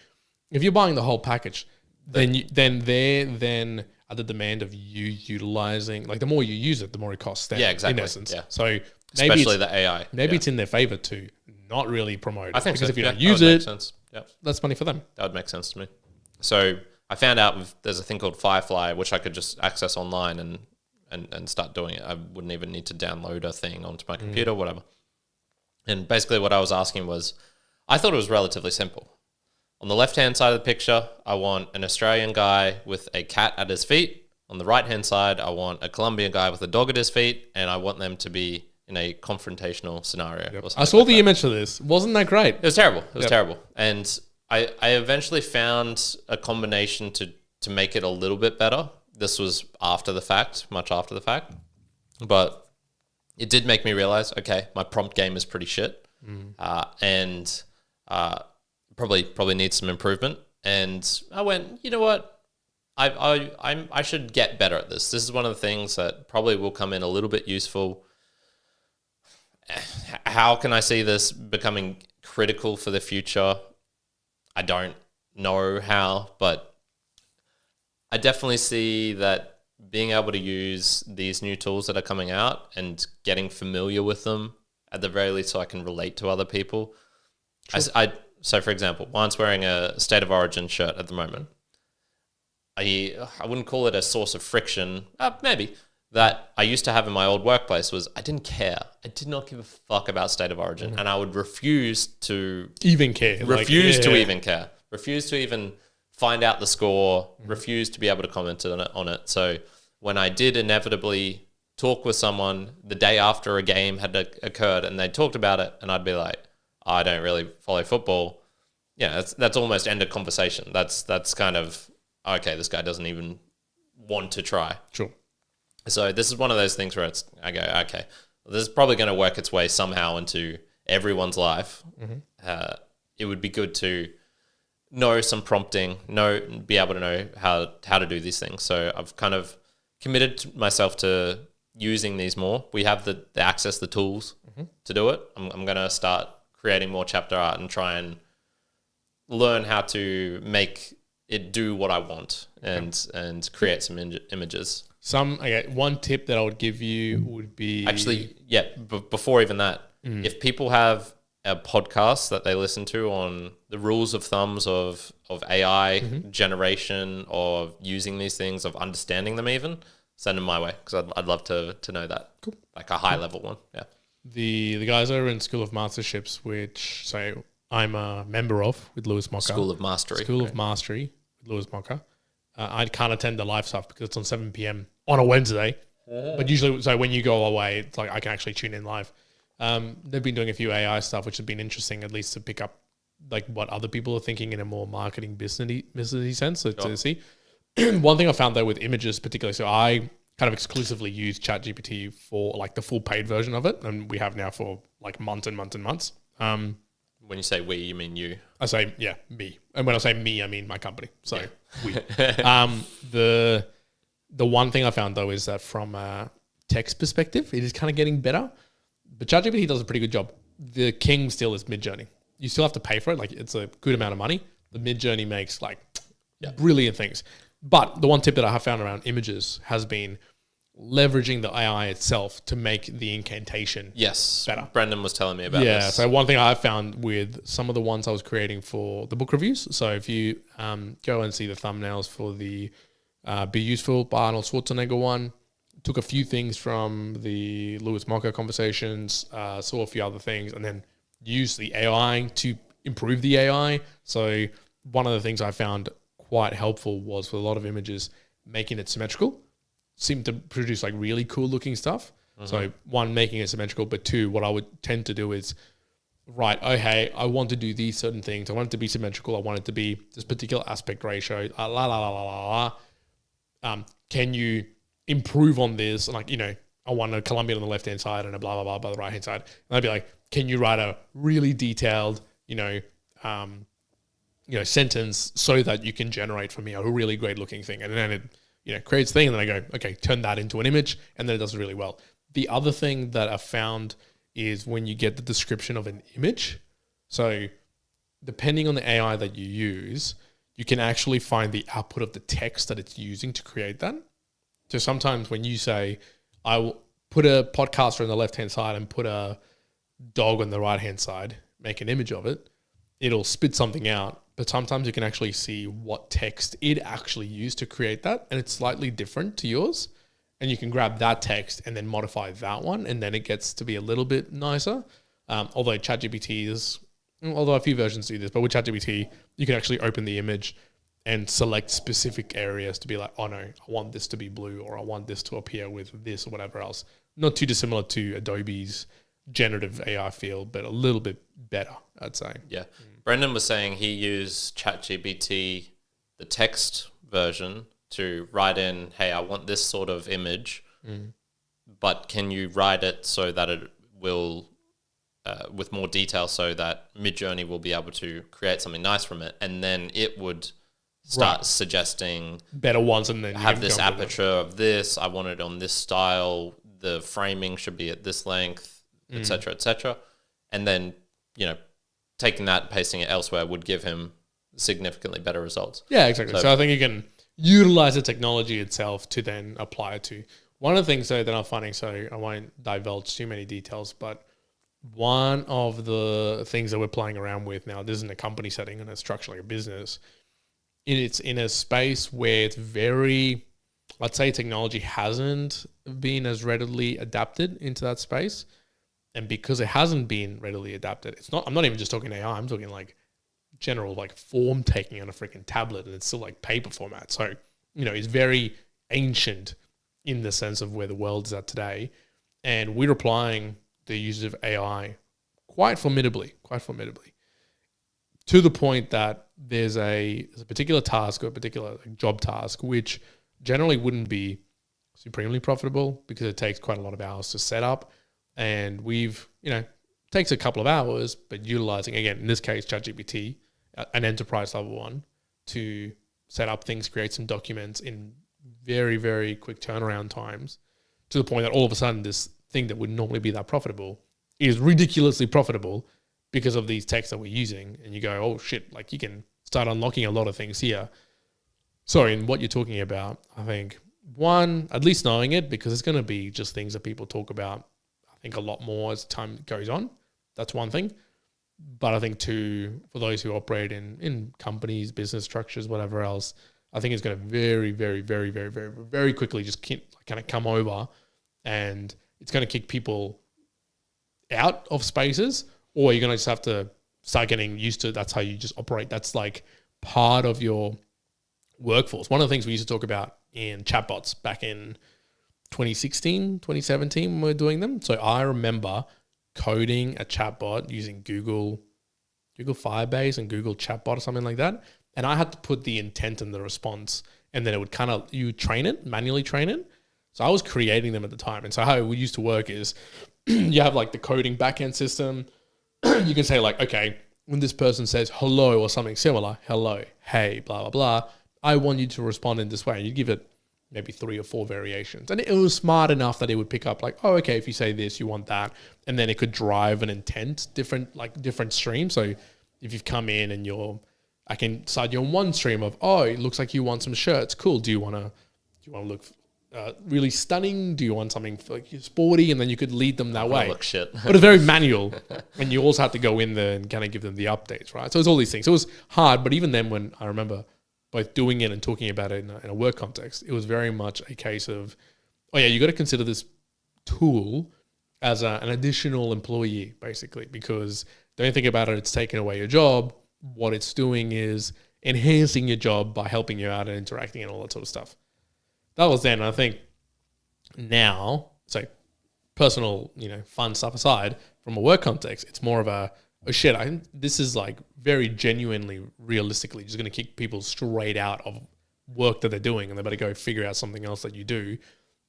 If you're buying the whole package, then they're at the demand of you utilizing, like the more you use it, the more it costs them. Yeah, exactly. In essence. Yeah. So maybe especially the AI. Maybe it's in their favor to not really promote it. I think because so. If you don't use it, Yep. that's money for them. That would make sense to me. So I found out there's a thing called Firefly, which I could just access online and start doing it. I wouldn't even need to download a thing onto my computer, whatever. And basically what I was asking was, I thought it was relatively simple. On the left-hand side of the picture, I want an Australian guy with a cat at his feet. On the right-hand side, I want a Colombian guy with a dog at his feet, and I want them to be in a confrontational scenario. Yep. I saw the image of this. Wasn't that great? It was terrible. It was terrible. And I eventually found a combination to make it a little bit better. This was after the fact, much after the fact. But it did make me realize, okay, my prompt game is pretty shit. And probably needs some improvement. And I went, you know what? I should get better at this. This is one of the things that probably will come in a little bit useful. How can I see this becoming critical for the future? I don't know how, but I definitely see that being able to use these new tools that are coming out and getting familiar with them, at the very least, so I can relate to other people. So, for example, Juan's wearing a State of Origin shirt at the moment. I wouldn't call it a source of friction, maybe, that I used to have in my old workplace was I didn't care. I did not give a fuck about State of Origin, and I would refuse to even care. Refuse to even care. Refuse to even find out the score, refuse to be able to comment on it. So when I did inevitably talk with someone the day after a game had occurred and they talked about it, and I'd be like, I don't really follow football. Yeah, that's almost end of conversation. That's kind of, okay, this guy doesn't even want to try. Sure. So this is one of those things where I go, okay, this is probably going to work its way somehow into everyone's life. It would be good to know some prompting, be able to know how to do these things. So I've kind of committed myself to using these more. We have the access, the tools to do it. I'm going to start creating more chapter art and try and learn how to make it do what I want and create some images. One tip that I would give you would be... Actually, before even that, if people have a podcast that they listen to on the rules of thumbs of AI generation, or using these things, of understanding them even, send them my way, because I'd love to know that. Cool. Like a high level one. Yeah. The guys over in School of Masterships, which, so I'm a member of with Lewis Mocker. School of Mastery. School of Mastery with Lewis Mocker. I can't attend the live stuff because it's on 7 p.m. on a Wednesday. But usually, so when you go away, it's like I can actually tune in live. They've been doing a few AI stuff, which has been interesting, at least to pick up like what other people are thinking in a more marketing businessy sense. So to see. One thing I found though with images particularly, so I kind of exclusively use ChatGPT for like the full paid version of it, and we have now for like months and months and months. When you say we, you mean you? I say, yeah, me. And when I say me, I mean my company. So we. The one thing I found though is that from a text perspective, it is kind of getting better. But ChatGPT does a pretty good job. The king still is Midjourney. You still have to pay for it. Like it's a good amount of money. The Midjourney makes like brilliant things. But the one tip that I have found around images has been leveraging the AI itself to make the incantation better. Brendan was telling me about this. Yeah, so one thing I found with some of the ones I was creating for the book reviews, so if you go and see the thumbnails for the Be Useful by Arnold Schwarzenegger one, took a few things from the Lewis Mocker conversations, saw a few other things, and then used the AI to improve the AI. So one of the things I found quite helpful was with a lot of images, making it symmetrical. Seemed to produce like really cool looking stuff. So one, making it symmetrical, but two, what I would tend to do is, right, oh, hey, I want to do these certain things. I want it to be symmetrical. I want it to be this particular aspect ratio. Can you improve on this? Like, you know, I want a Colombian on the left-hand side and a blah, blah, blah by the right-hand side. And I'd be like, can you write a really detailed, sentence so that you can generate for me a really great looking thing? And then it, creates thing. And then I go, okay, turn that into an image. And then it does it really well. The other thing that I found is when you get the description of an image. So depending on the AI that you use, you can actually find the output of the text that it's using to create that. So sometimes when you say, I will put a podcaster on the left-hand side and put a dog on the right-hand side, make an image of it, it'll spit something out. But sometimes you can actually see what text it actually used to create that. And it's slightly different to yours. And you can grab that text and then modify that one. And then it gets to be a little bit nicer. Although a few versions do this, but with ChatGPT, you can actually open the image and select specific areas to be like, oh no, I want this to be blue, or I want this to appear with this or whatever else. Not too dissimilar to Adobe's generative AI field, but a little bit better, I'd say. Yeah. Brendan was saying he used ChatGPT, the text version, to write in, hey, I want this sort of image, but can you write it so that it will, with more detail, so that Midjourney will be able to create something nice from it, and then it would start suggesting better ones, and then have this aperture of this, I want it on this style, the framing should be at this length, etc., etc. And then, taking that, pasting it elsewhere would give him significantly better results. Yeah, exactly. So I think you can utilize the technology itself to then apply it to. One of the things though that I'm finding, so I won't divulge too many details, but one of the things that we're playing around with now, this is in a company setting and it's structurally a business, it's in a space where it's very, let's say technology hasn't been as readily adapted into that space. And because it hasn't been readily adapted, I'm not even just talking AI, I'm talking like general like form taking on a freaking tablet, and it's still like paper format. So, it's very ancient in the sense of where the world is at today. And we're applying the use of AI quite formidably, to the point that there's a particular task or a particular job task, which generally wouldn't be supremely profitable because it takes quite a lot of hours to set up. And takes a couple of hours, but utilizing, again, in this case, ChatGPT, an enterprise level one, to set up things, create some documents in very, very quick turnaround times, to the point that all of a sudden this thing that would normally be that profitable is ridiculously profitable because of these texts that we're using. And you go, oh shit, like you can start unlocking a lot of things here. So in what you're talking about, I think, one, at least knowing it, because it's going to be just things that people talk about, I think, a lot more as time goes on. That's one thing. But I think two, for those who operate in companies, business structures, whatever else, I think it's going to very, very, very, very, very, very quickly just kind of come over, and it's going to kick people out of spaces, or you're going to just have to start getting used to that's how you just operate. That's like part of your workforce. One of the things we used to talk about in chatbots back in 2016, 2017 when we were doing them. So I remember coding a chatbot using Google Firebase and Google Chatbot or something like that. And I had to put the intent in the response, and then it would you train it, manually train it. So I was creating them at the time. And so how we used to work is you have like the coding backend system. You can say like, okay, when this person says hello or something similar, hello, hey, blah, blah, blah, I want you to respond in this way. And you give it maybe 3 or 4 variations. And it was smart enough that it would pick up like, oh, okay, if you say this, you want that. And then it could drive an intent, different stream. So if you've come in and I can side you on one stream of, oh, it looks like you want some shirts. Cool. Do you want to look really stunning? Do you want something like sporty? And then you could lead them that way. Look shit. But it's very manual. And you also have to go in there and kind of give them the updates, right? So it's all these things. It was hard. But even then, when I remember both doing it and talking about it in a work context, it was very much a case of, oh yeah, you got to consider this tool as an additional employee, basically, because don't think about it, it's taking away your job. What it's doing is enhancing your job by helping you out and interacting and all that sort of stuff. That was then. I think now, so personal, fun stuff aside, from a work context, it's more of a, oh shit, I think this is like very genuinely, realistically just going to kick people straight out of work that they're doing, and they better go figure out something else that you do.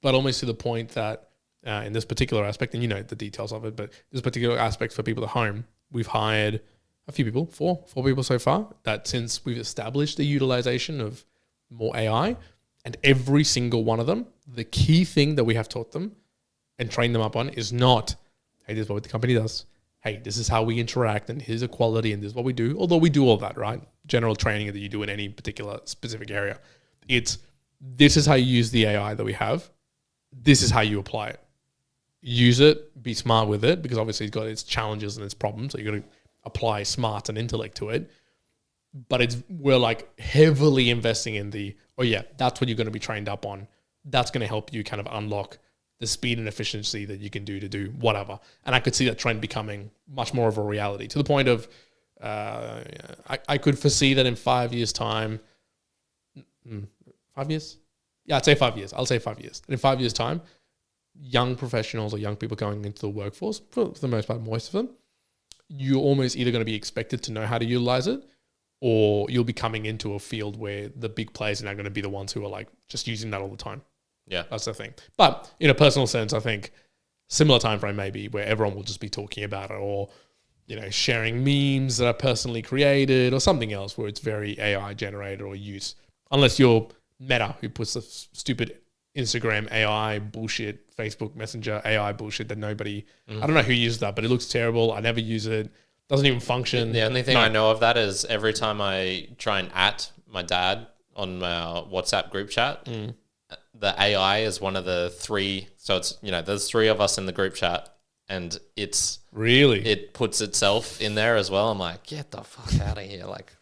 But almost to the point that in this particular aspect, and the details of it, but this particular aspect for people at home, we've hired a few people, four people so far, that since we've established the utilization of more AI, and every single one of them, the key thing that we have taught them and trained them up on is not, hey, this is what the company does. Hey, this is how we interact, and here's equality, and this is what we do. Although we do all that, right? General training that you do in any particular specific area. It's, this is how you use the AI that we have. This is how you apply it. Use it, be smart with it, because obviously it's got its challenges and its problems. So you got to apply smarts and intellect to it. But we're like heavily investing in oh yeah, that's what you're going to be trained up on. That's going to help you kind of unlock the speed and efficiency that you can do to do whatever. And I could see that trend becoming much more of a reality, to the point of I could foresee that in 5 years' time, 5 years? Yeah, I'd say 5 years. I'll say 5 years. And in 5 years' time, young professionals or young people going into the workforce, for the most part, most of them, you're almost either going to be expected to know how to utilize it, or you'll be coming into a field where the big players are now going to be the ones who are like just using that all the time. Yeah. That's the thing. But in a personal sense, I think similar time frame maybe where everyone will just be talking about it, or, sharing memes that are personally created or something else where it's very AI generated or used. Unless you're Meta, who puts the stupid Instagram AI bullshit, Facebook Messenger AI bullshit that nobody, I don't know who uses that, but it looks terrible. I never use it. Doesn't even function. The only thing I know of that is every time I try and at my dad on my WhatsApp group chat, the AI is one of the 3. So it's, there's 3 of us in the group chat, and it puts itself in there as well. I'm like, get the fuck out of here. Like,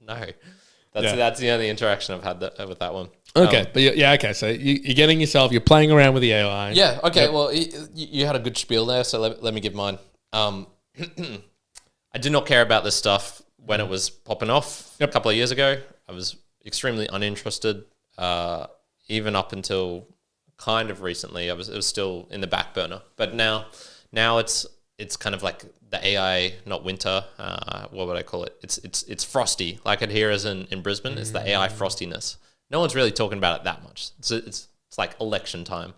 no, that's the only interaction I've had with that one. Okay. But okay. So you're getting you're playing around with the AI. Yeah. Okay. Yep. Well, you had a good spiel there. So let me give mine. I did not care about this stuff when it was popping off a couple of years ago. I was extremely uninterested, even up until kind of recently. It was still in the back burner. But now it's kind of like the AI, not winter. What would I call it? It's frosty, like it here is in Brisbane. It's the AI frostiness. No one's really talking about it that much. It's like election time.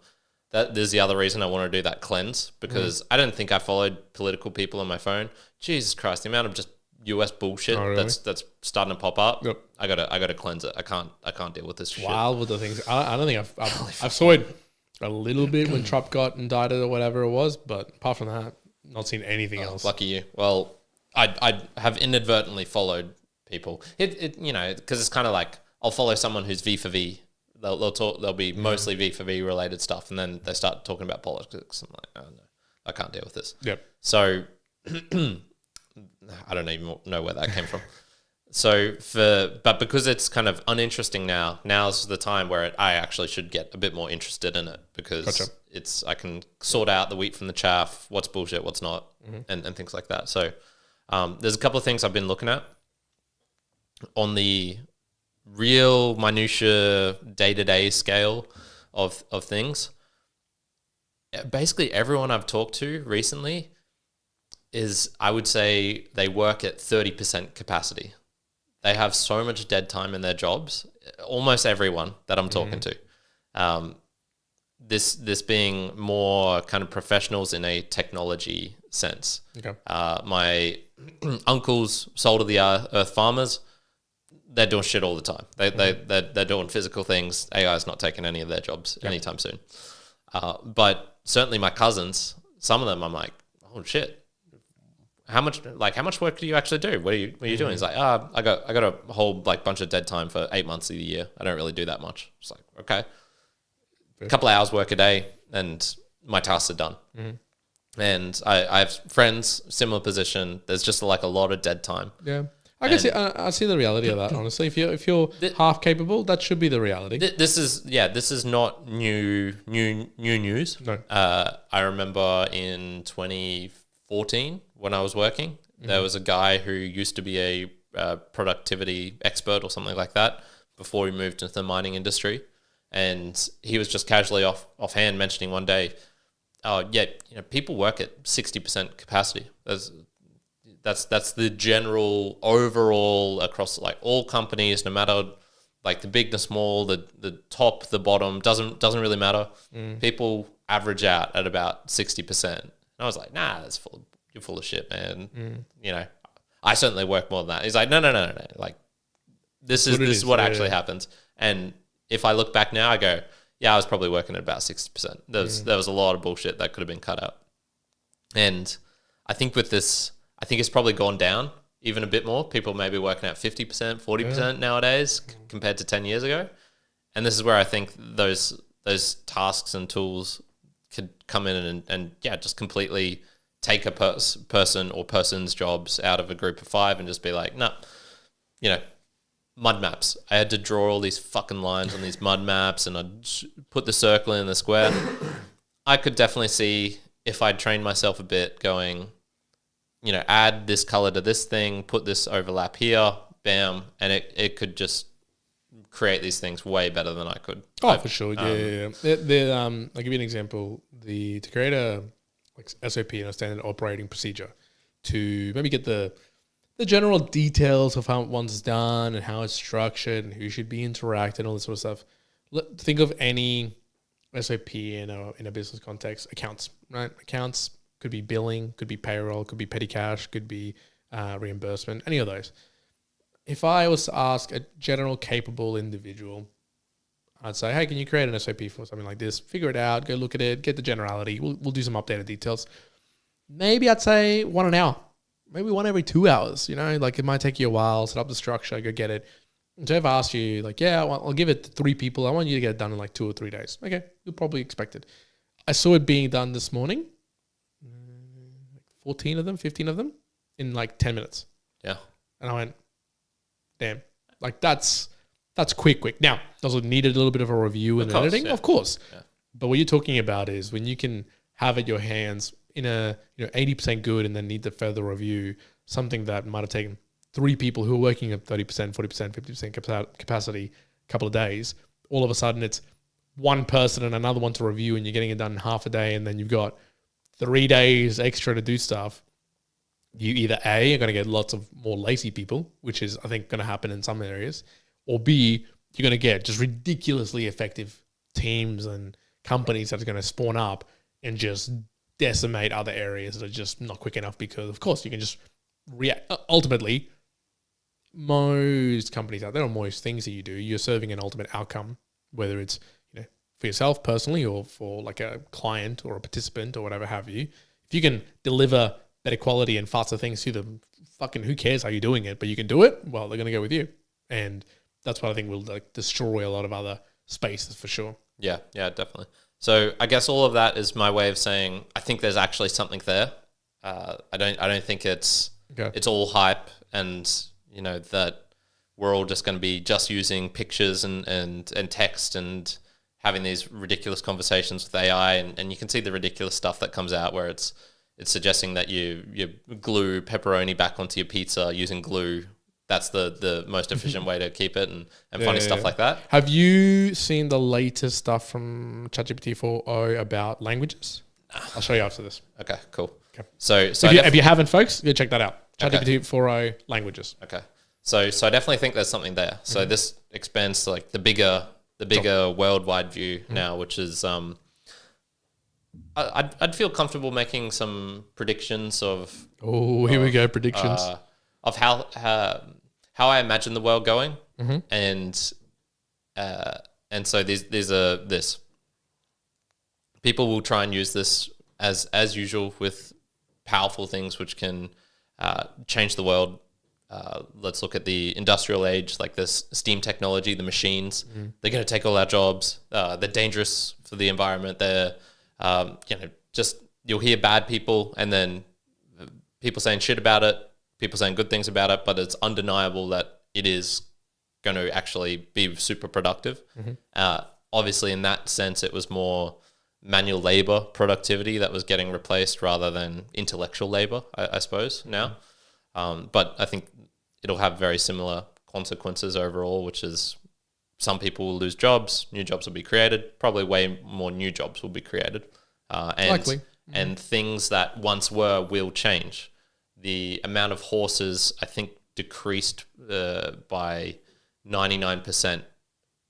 There's the other reason I want to do that cleanse, because I don't think I followed political people on my phone. Jesus Christ, the amount of just US bullshit that's starting to pop up. Yep. I gotta cleanse it. I can't deal with this shit. Wild with the things. I don't think I've saw it a little bit when Trump got indicted or whatever it was, but apart from that, not seen anything else. Lucky you. Well, I have inadvertently followed people. Because it's kind of like I'll follow someone who's V for V. They'll be mostly V for V related stuff, and then they start talking about politics. I'm like, oh no, I can't deal with this. Yep. So I don't even know where that came from. But because it's kind of uninteresting now's the time where I actually should get a bit more interested in it, because I can sort out the wheat from the chaff, what's bullshit, what's not, and things like that. So There's a couple of things I've been looking at on the real minutia day-to-day scale of things. Basically, everyone I've talked to recently is, I would say, they work at 30% capacity. They have so much dead time in their jobs. Almost everyone that I'm talking to. This being more kind of professionals in a technology sense. Okay. My uncles, soul of the earth farmers, they're doing shit all the time. They're doing physical things. AI is not taking any of their jobs anytime soon. But certainly my cousins, some of them, I'm like, oh shit. How much work do you actually do? What are you doing? He's like, I got a whole bunch of dead time for 8 months of the year. I don't really do that much. It's like, okay, a couple of hours work a day, and my tasks are done. And I have friends, similar position. There's just a lot of dead time. Yeah, I see the reality of that. Honestly, if you're half capable, that should be the reality. This is not new news. No. I remember in 2014 when I was working, there was a guy who used to be a productivity expert or something like that before he moved into the mining industry, and he was just casually offhand mentioning one day, oh yeah, people work at 60% capacity. That's the general overall across all companies, no matter the big, the small, the top, the bottom, doesn't really matter. People average out at about 60%. And I was like, nah, you're full of shit, man. I certainly work more than that. He's like, no. This is what actually happens. And if I look back now, I go, yeah, I was probably working at about 60%. There was a lot of bullshit that could have been cut out. And I think with this, I think it's probably gone down even a bit more. People may be working at 50%, 40% nowadays compared to 10 years ago. And this is where I think those tasks and tools could come in and just completely take a person or person's jobs out of a group of 5 and just be like, no, mud maps. I had to draw all these fucking lines on these mud maps, and I'd put the circle in the square. I could definitely see, if I'd trained myself a bit, going, add this color to this thing, put this overlap here, bam, and it could just create these things way better than I could. Oh, for sure. Yeah. I'll give you an example. To create a SOP and a standard operating procedure to maybe get the general details of how one's done and how it's structured and who should be interacting and all this sort of stuff. Think of any SOP in a business context. Accounts, right? Accounts could be billing, could be payroll, could be petty cash, could be reimbursement, any of those. If I was to ask a general capable individual, I'd say, hey, can you create an SOP for something like this? Figure it out, go look at it, get the generality. We'll do some updated details. Maybe I'd say 1 an hour. Maybe 1 every 2 hours, it might take you a while, set up the structure, go get it. So if I asked you, I'll give it to 3 people. I want you to get it done in 2 or 3 days. Okay, you'll probably expect it. I saw it being done this morning. 14 of them, 15 of them in 10 minutes. Yeah. And I went, damn, that's quick. Now, does it need a little bit of a review and editing? Yeah. Of course. Yeah. But what you're talking about is when you can have at your hands in a 80% good and then need the further review, something that might have taken 3 people who are working at 30%, 40%, 50% capacity a couple of days, all of a sudden it's 1 person and another one to review, and you're getting it done in half a day, and then you've got 3 days extra to do stuff. You either A, are going to get lots of more lazy people, which is, I think, going to happen in some areas, or B, you're going to get just ridiculously effective teams and companies that are going to spawn up and just decimate other areas that are just not quick enough, because, of course, you can just react. Ultimately, most companies out there, or most things that you do, you're serving an ultimate outcome, whether it's for yourself personally or for a client or a participant or whatever have you. If you can deliver better quality and faster things to them, fucking who cares how you're doing it, but you can do it, well, they're going to go with you. And that's what I think will destroy a lot of other spaces for sure. Yeah, definitely. So I guess all of that is my way of saying I think there's actually something there. I don't think it's all hype, and that we're all just going to be just using pictures and text and having these ridiculous conversations with AI, and you can see the ridiculous stuff that comes out where it's it's suggesting that you glue pepperoni back onto your pizza using glue. That's the most efficient way to keep it, and funny stuff like that. Have you seen the latest stuff from ChatGPT 4.0 about languages? I'll show you after this. Okay, cool. Okay. So if you haven't, folks, go check that out. Okay. ChatGPT 4.0 languages. Okay. So I definitely think there's something there. So this expands to like the bigger worldwide view now, which is I'd feel comfortable making some predictions of. Oh, here we go, predictions of how I imagine the world going, and so there's this. People will try and use this as usual with powerful things which can change the world. Let's look at the industrial age, like this steam technology, the machines. They're going to take all our jobs. They're dangerous for the environment. They're, just you'll hear bad people and then people saying shit about it, people saying good things about it, but it's undeniable that it is going to actually be super productive. Obviously, in that sense, it was more manual labor productivity that was getting replaced rather than intellectual labor, I suppose, now. But I think it'll have very similar consequences overall, which is some people will lose jobs, new jobs will be created, probably way more new jobs will be created. Likely. And things that once were will change. The amount of horses, I think, decreased by 99%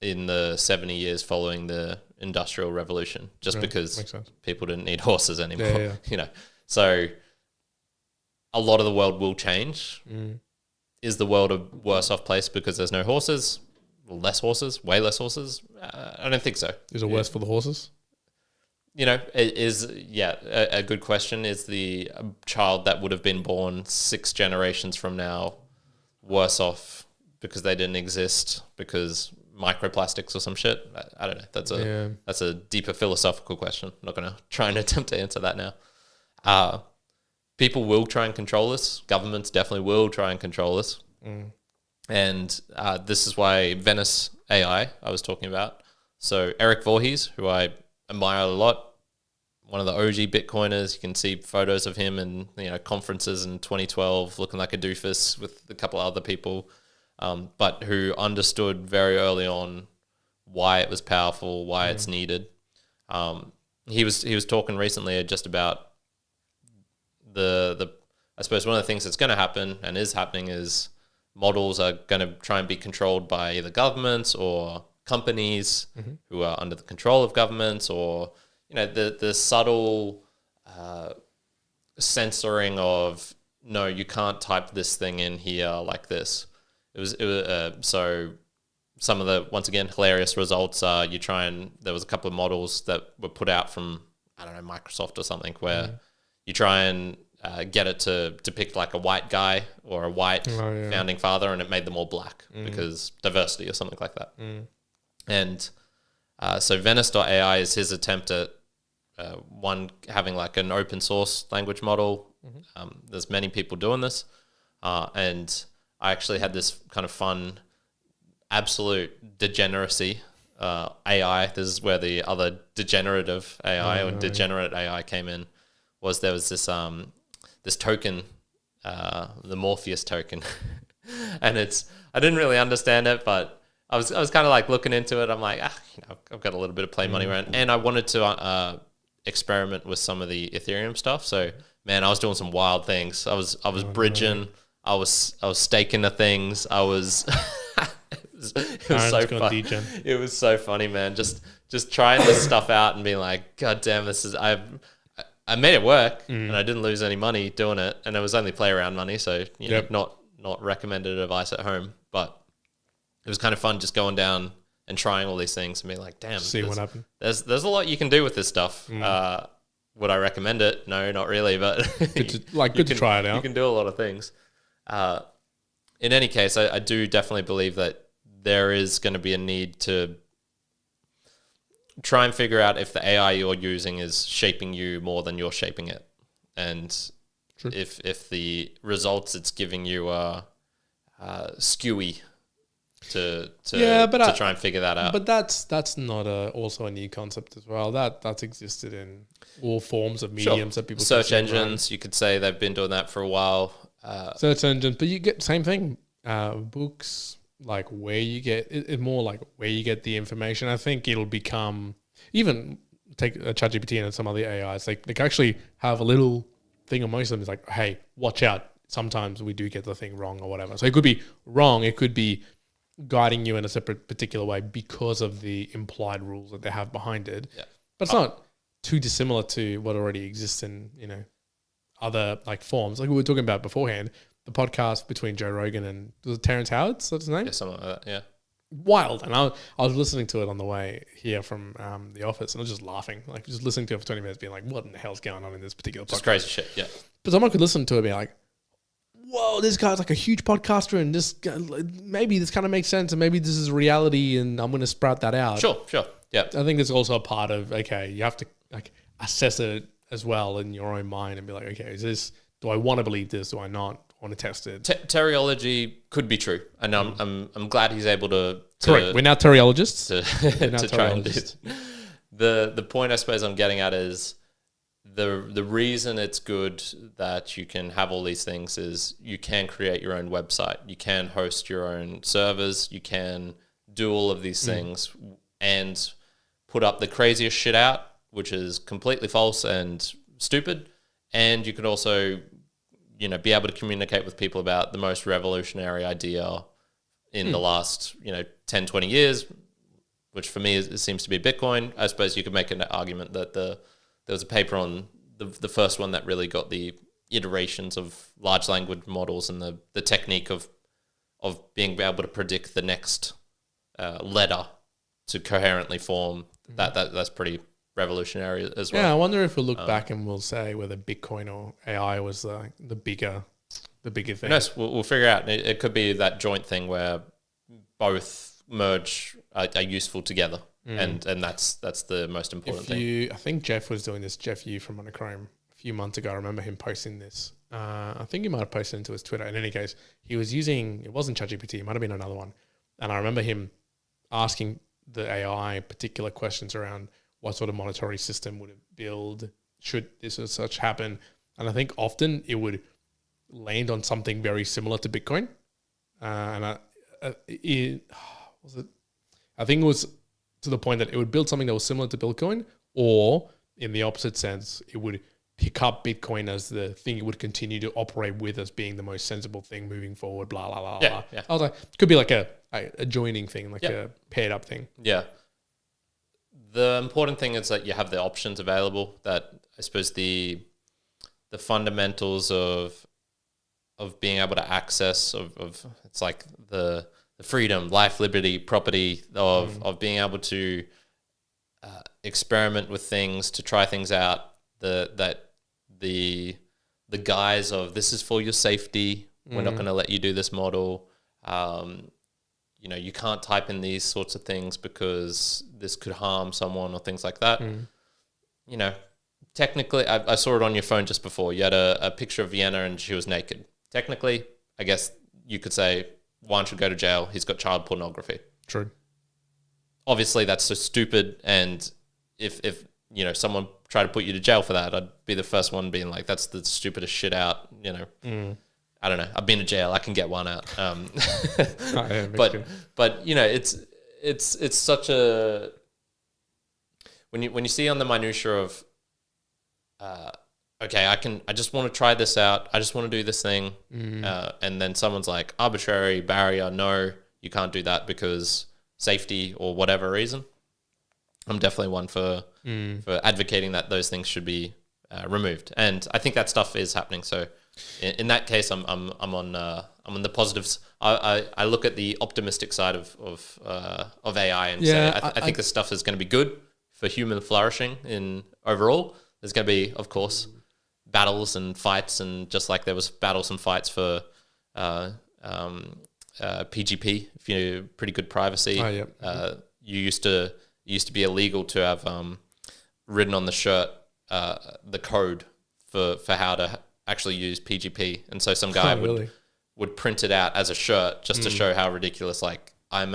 in the 70 years following the Industrial Revolution, just because people didn't need horses anymore. So a lot of the world will change. Is the world a worse off place because there's no horses? Less horses? Way less horses? I don't think so. Is it worse for the horses? A good question. Is the child that would have been born 6 generations from now worse off because they didn't exist, because microplastics or some shit? I don't know. That's a deeper philosophical question. I'm not going to try and attempt to answer that now. People will try and control us. Governments definitely will try and control us. And this is why Venice.ai I was talking about. So Eric Voorhees, who I admire a lot, one of the OG Bitcoiners. You can see photos of him in conferences in 2012 looking like a doofus with a couple of other people, but who understood very early on why it was powerful, why it's needed. He was talking recently just about the I suppose one of the things that's going to happen and is happening is models are going to try and be controlled by either governments or companies who are under the control of governments, or the subtle censoring of, no, you can't type this thing in here like this. It was so some of the, once again, hilarious results are there was a couple of models that were put out from, I don't know, Microsoft or something, where you try and get it to depict like a white guy or a white founding father, and it made them all black because diversity or something like that. And so Venice.ai is his attempt at having like an open source language model. There's many people doing this. And I actually had this kind of fun, absolute degeneracy AI. This is where the other degenerative AI or degenerate AI came in. There was this token, the Morpheus token. And I didn't really understand it, but I was kind of like looking into it. I'm like, I've got a little bit of play money around, and I wanted to experiment with some of the Ethereum stuff. So, man, I was doing some wild things. I was bridging. I was staking the things. It was so funny. It was so funny, man. Just trying this stuff out and being like, God damn, I made it work, and I didn't lose any money doing it, and it was only play around money, so not recommended advice at home, but it was kind of fun just going down and trying all these things and being like, damn, see what happened. There's a lot you can do with this stuff. Would I recommend it? No, not really, but good to try it out. You can do a lot of things. In any case, I do definitely believe that there is going to be a need to try and figure out if the AI you're using is shaping you more than you're shaping it. And if the results it's giving you are skewy, to Yeah, but try and figure that out. But that's not also a new concept as well. That's existed in all forms of mediums that people search consume, engines. right? You could say they've been doing that for a while. Search engines, but you get same thing. Books, like where you get it more like where you get the information. I think it'll become even take a ChatGPT and some other AIs. They can actually have a little thing on most of them. It's like, hey, watch out. Sometimes we do get the thing wrong or whatever. So it could be wrong. It could be guiding you in a separate particular way because of the implied rules that they have behind it. Yeah. But it's not too dissimilar to what already exists in, other like forms. Like we were talking about beforehand, the podcast between Joe Rogan and was it Terrence Howard? That's his name? Yeah, something like that, yeah. Wild. And I was listening to it on the way here from the office and I was just laughing, like just listening to it for 20 minutes being like, what in the hell's going on in this particular podcast? Just crazy shit, yeah. But someone could listen to it and be like, whoa, this guy's like a huge podcaster and this maybe this kind of makes sense and maybe this is reality and I'm going to sprout that out. Sure. Yeah. I think there's also a part of, okay, you have to like assess it as well in your own mind and be like, okay, do I want to believe this? Do I not want to test it? Teleology could be true. And I'm glad he's able to correct. We're now teleologists. To try and do it. The point I suppose I'm getting at is the reason it's good that you can have all these things is you can create your own website. You can host your own servers. You can do all of these things and put up the craziest shit out, which is completely false and stupid. And you can also, be able to communicate with people about the most revolutionary idea in the last, 10, 20 years, which for me it seems to be Bitcoin. I suppose you could make an argument that there was a paper on the first one that really got the iterations of large language models and the technique of being able to predict the next letter to coherently form. That's pretty revolutionary as well. Yeah, I wonder if we'll look back and we'll say whether Bitcoin or AI was the bigger thing. Yes, we'll figure out. It could be that joint thing where both merge are useful together. And that's the most important thing. I think Jeff was doing this, Jeff Yu from Monochrome, a few months ago. I remember him posting this. I think he might have posted it into his Twitter. In any case, he was using, it wasn't ChatGPT, it might have been another one. And I remember him asking the AI particular questions around what sort of monetary system would it build, should this or such happen. And I think often it would land on something very similar to Bitcoin. I think it was to the point that it would build something that was similar to Bitcoin, or in the opposite sense, it would pick up Bitcoin as the thing it would continue to operate with as being the most sensible thing moving forward, blah, blah, blah, blah. Yeah. I was like, it could be like a joining thing, like a paired up thing. Yeah. The important thing is that you have the options available, that I suppose the fundamentals of being able to access of it's like the freedom, life, liberty, property of being able to experiment with things, to try things out, the guise of this is for your safety, we're not going to let you do this model. You can't type in these sorts of things because this could harm someone or things like that. Technically, I saw it on your phone just before. You had a picture of Vienna and she was naked. Technically, I guess you could say Juan should go to jail. He's got child pornography. True. Obviously, that's so stupid. And if someone tried to put you to jail for that, I'd be the first one being like, that's the stupidest shit out. I don't know. I've been to jail. I can get one out. But it's such a when you see on the minutia of okay, I just want to try this out. I just want to do this thing. And then someone's like, arbitrary barrier. No, you can't do that because safety or whatever reason. I'm definitely one for advocating that those things should be removed. And I think that stuff is happening. So in that case, I'm on the positives. I look at the optimistic side of AI and say I think this stuff is going to be good for human flourishing in overall. There's going to be, of course, battles and fights, and just like there was battles and fights for PGP, if you pretty good privacy. You used to be illegal to have written on the shirt the code for how to actually use PGP, and so some guy would print it out as a shirt just to show how ridiculous like I'm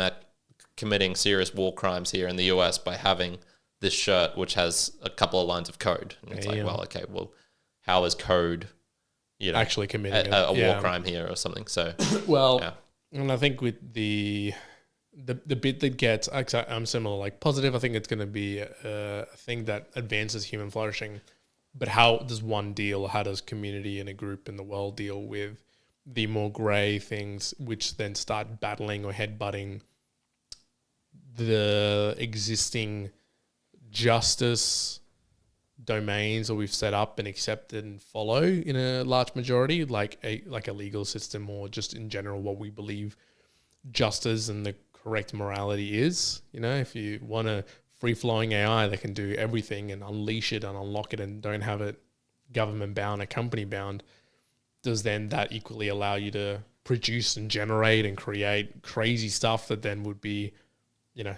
committing serious war crimes here in the US by having this shirt which has a couple of lines of code. And it's like, well, okay, well, how is code, actually committing a war crime here or something? So, and I think with the bit that gets, I'm similar, like positive, I think it's going to be a thing that advances human flourishing. But how does one deal? How does community and a group in the world deal with the more grey things, which then start battling or headbutting the existing justice domains that we've set up and accepted and follow in a large majority, like a legal system, or just in general what we believe justice and the correct morality is. If you want a free-flowing AI that can do everything and unleash it and unlock it and don't have it government-bound or company-bound, does then that equally allow you to produce and generate and create crazy stuff that then would be,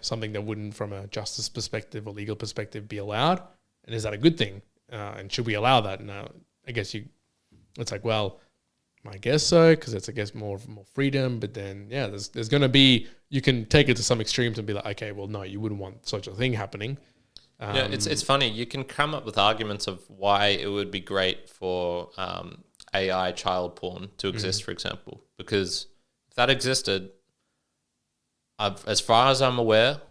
something that wouldn't, from a justice perspective or legal perspective, be allowed? And is that a good thing? And should we allow that? Now, I guess it's like, well, I guess so, because it's, I guess, more freedom. But then, there's going to be, you can take it to some extremes and be like, okay, well, no, you wouldn't want such a thing happening. It's funny. You can come up with arguments of why it would be great for AI child porn to exist, for example, because if that existed, as far as I'm aware,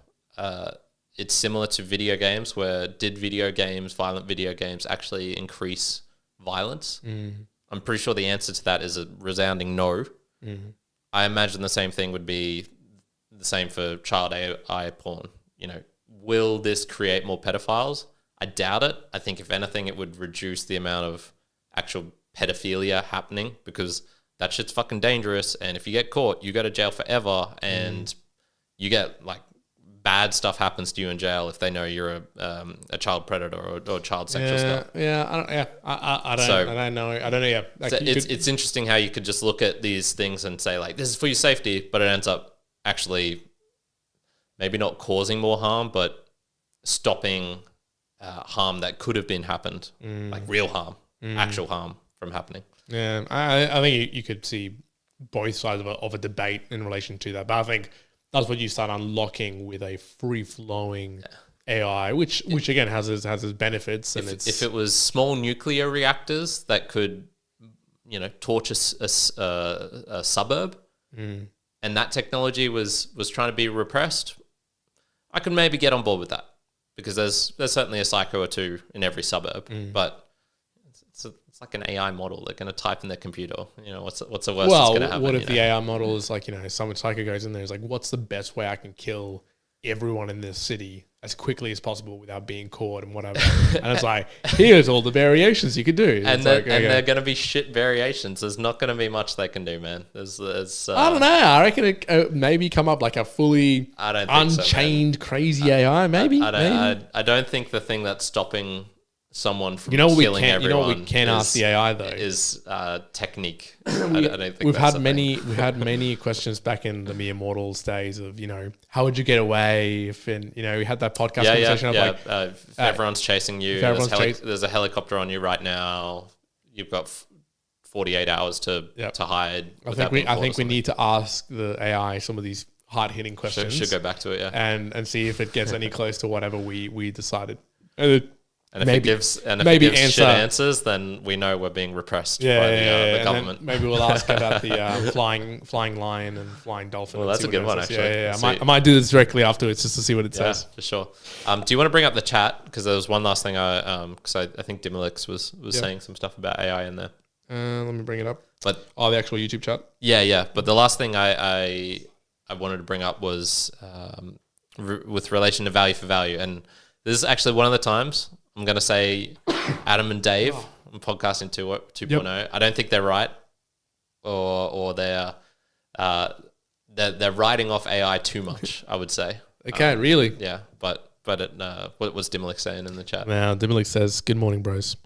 it's similar to video games, where violent video games actually increase violence? I'm pretty sure the answer to that is a resounding no. I imagine the same thing would be the same for child AI porn. Will this create more pedophiles? I doubt it. I think if anything, it would reduce the amount of actual pedophilia happening, because that shit's fucking dangerous. And if you get caught, you go to jail forever, and you get bad stuff happens to you in jail if they know you're a child predator or child sexual stuff. I don't know. Yeah, it's interesting how you could just look at these things and say, like, this is for your safety, but it ends up actually maybe not causing more harm, but stopping harm that could have been happened, like real harm, actual harm from happening. Yeah, I think you could see both sides of a debate in relation to that, but I think that's what you start unlocking with a free-flowing AI, which again has its benefits. And if it was small nuclear reactors that could, torch a suburb, and that technology was trying to be repressed, I could maybe get on board with that, because there's certainly a psycho or two in every suburb, but it's like an AI model. They're going to type in their computer. What's the worst that's going to happen? What if the AI model is like, some psycho goes in there, is like, what's the best way I can kill everyone in this city as quickly as possible without being caught and whatever? And it's like, here's all the variations you could do. And they're going to be shit variations. There's not going to be much they can do, man. There's I don't know. I reckon it maybe come up like a fully unchained crazy AI. Maybe. I don't think the thing that's stopping someone from killing everyone. You know what we can ask the AI though is technique. I don't think we've had many questions back in the Mere Mortals days of how would you get away if we had that podcast conversation of if everyone's chasing you, there's a helicopter on you right now, you've got 48 hours to hide. I think we need to ask the AI some of these hard-hitting questions. Should go back to it, and see if it gets any close to whatever we decided. And if it gives shit answers, then we know we're being repressed by the government. Maybe we'll ask about the flying lion and flying dolphin. Well, that's a good one, actually. I might do this directly afterwards just to see what it says. For sure. Do you want to bring up the chat? Because there was one last thing because I think Dimelix was saying some stuff about AI in there. Let me bring it up. But the actual YouTube chat. Yeah. But the last thing I wanted to bring up was with relation to value for value, and this is actually one of the times I'm going to say Adam and Dave on Podcasting 2.0. Yep. I don't think they're right, or they're writing off AI too much, I would say. Okay, really? Yeah, but what was Dimelix saying in the chat? Now, Dimelix says, good morning, bros.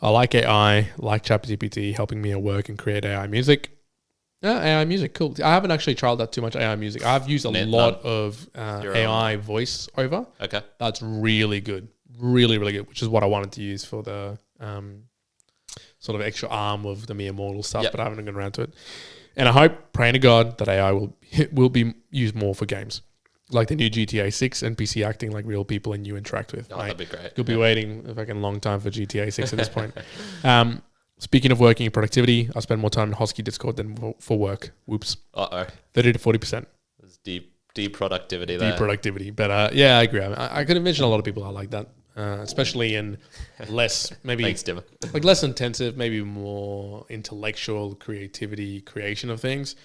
I like AI, like ChatGPT helping me at work and create AI music. AI music, cool. I haven't actually trialed that too much AI music. I've used a lot of AI voice over. Okay. That's really good. Really, really good, which is what I wanted to use for the sort of extra arm of the Mere Mortal stuff, but I haven't gotten around to it. And I hope, praying to God, that AI will be used more for games. Like the new GTA 6 NPC acting like real people and you interact with. Oh, that'd be great. You'll be waiting a fucking long time for GTA 6 at this point. Speaking of working and productivity, I spend more time in Hosky Discord than for work. Whoops. 30 to 40%. There's deep productivity there. Deep productivity. But yeah, I agree. I could imagine a lot of people are like that, especially in less, maybe Thanks, Tim. like less intensive, maybe more intellectual creativity, creation of things.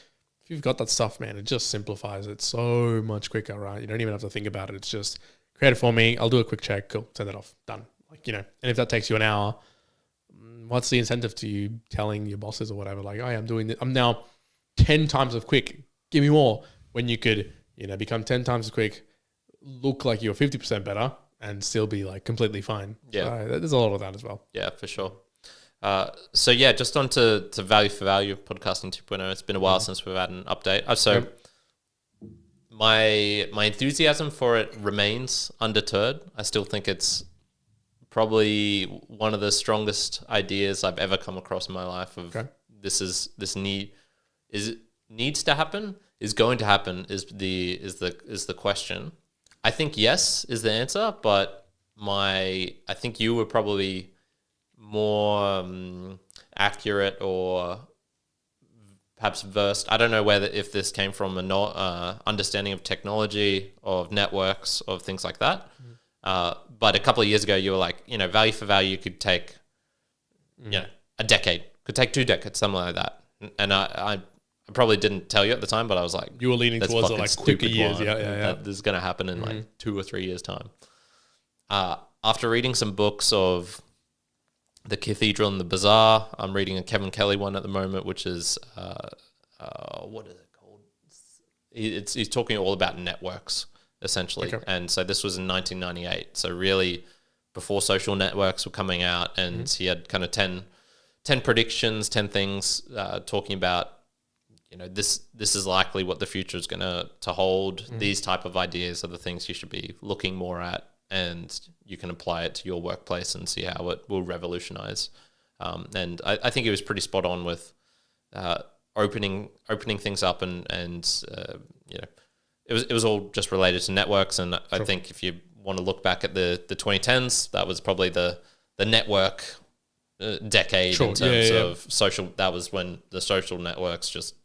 If you've got that stuff, man, it just simplifies it so much quicker, right? You don't even have to think about it. It's just create it for me. I'll do a quick check. Cool. Send it off. Done. Like, and if that takes you an hour, what's the incentive to you telling your bosses or whatever? Like, I'm doing this. I'm now 10 times as quick. Give me more. When you could, become 10 times as quick, look like you're 50% better and still be like completely fine. Yeah. There's a lot of that as well. Yeah, for sure. So yeah, just on to value for value podcasting 2.0. It's been a while since we've had an update. So my enthusiasm for it remains undeterred. I still think it's probably one of the strongest ideas I've ever come across in my life. Needs to happen, is going to happen, is the question. I think yes is the answer, but I think you were probably more accurate or perhaps versed. I don't know if this came from an understanding of technology, of networks, of things like that. But a couple of years ago, you were like, value for value could take, a decade, could take 2 decades, something like that. And I probably didn't tell you at the time, but I was like, you were leaning towards it like quicker years. Yeah. This is going to happen in like 2 or 3 years' time. After reading some books of The Cathedral and the Bazaar, I'm reading a Kevin Kelly one at the moment, which is, what is it called? He's talking all about networks, essentially. Okay. And so this was in 1998. So really before social networks were coming out, and he had kind of 10 predictions, 10 things talking about, this is likely what the future is going to hold. These type of ideas are the things you should be looking more at, and you can apply it to your workplace and see how it will revolutionize. And I think it was pretty spot on with opening things up, and it was all just related to networks. And I think if you want to look back at the 2010s, that was probably the network decade in terms of social. That was when the social networks just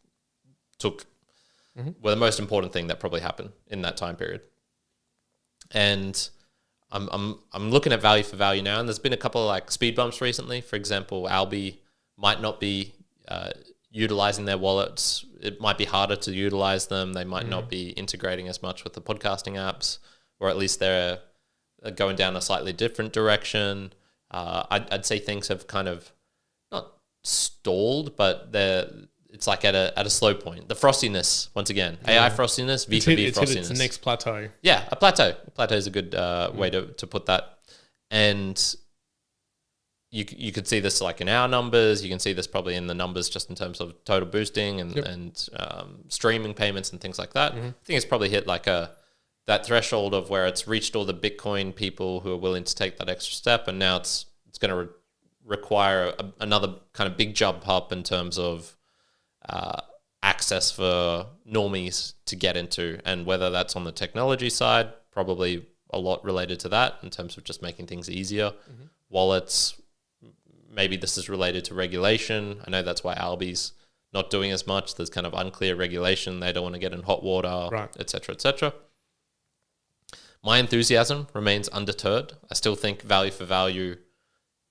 were the most important thing that probably happened in that time period. And I'm looking at value for value now, and there's been a couple of like speed bumps recently. For example, Albi might not be utilizing their wallets. It might be harder to utilize them. They might not be integrating as much with the podcasting apps, or at least they're going down a slightly different direction. I'd say things have kind of not stalled, but it's like at a slow point. The frostiness, once again, AI frostiness, V4V frostiness. It's the next plateau. Yeah, a plateau. A plateau is a good way to put that. And you could see this like in our numbers. You can see this probably in the numbers just in terms of total boosting and streaming payments and things like that. I think it's probably hit like that threshold of where it's reached all the Bitcoin people who are willing to take that extra step, and now it's going to require another kind of big jump up in terms of access for normies to get into, and whether that's on the technology side, probably a lot related to that in terms of just making things easier. Wallets, maybe this is related to regulation. I know that's why Albi's not doing as much. There's kind of unclear regulation. They don't want to get in hot water, et cetera, et cetera. My enthusiasm remains undeterred. I still think value for value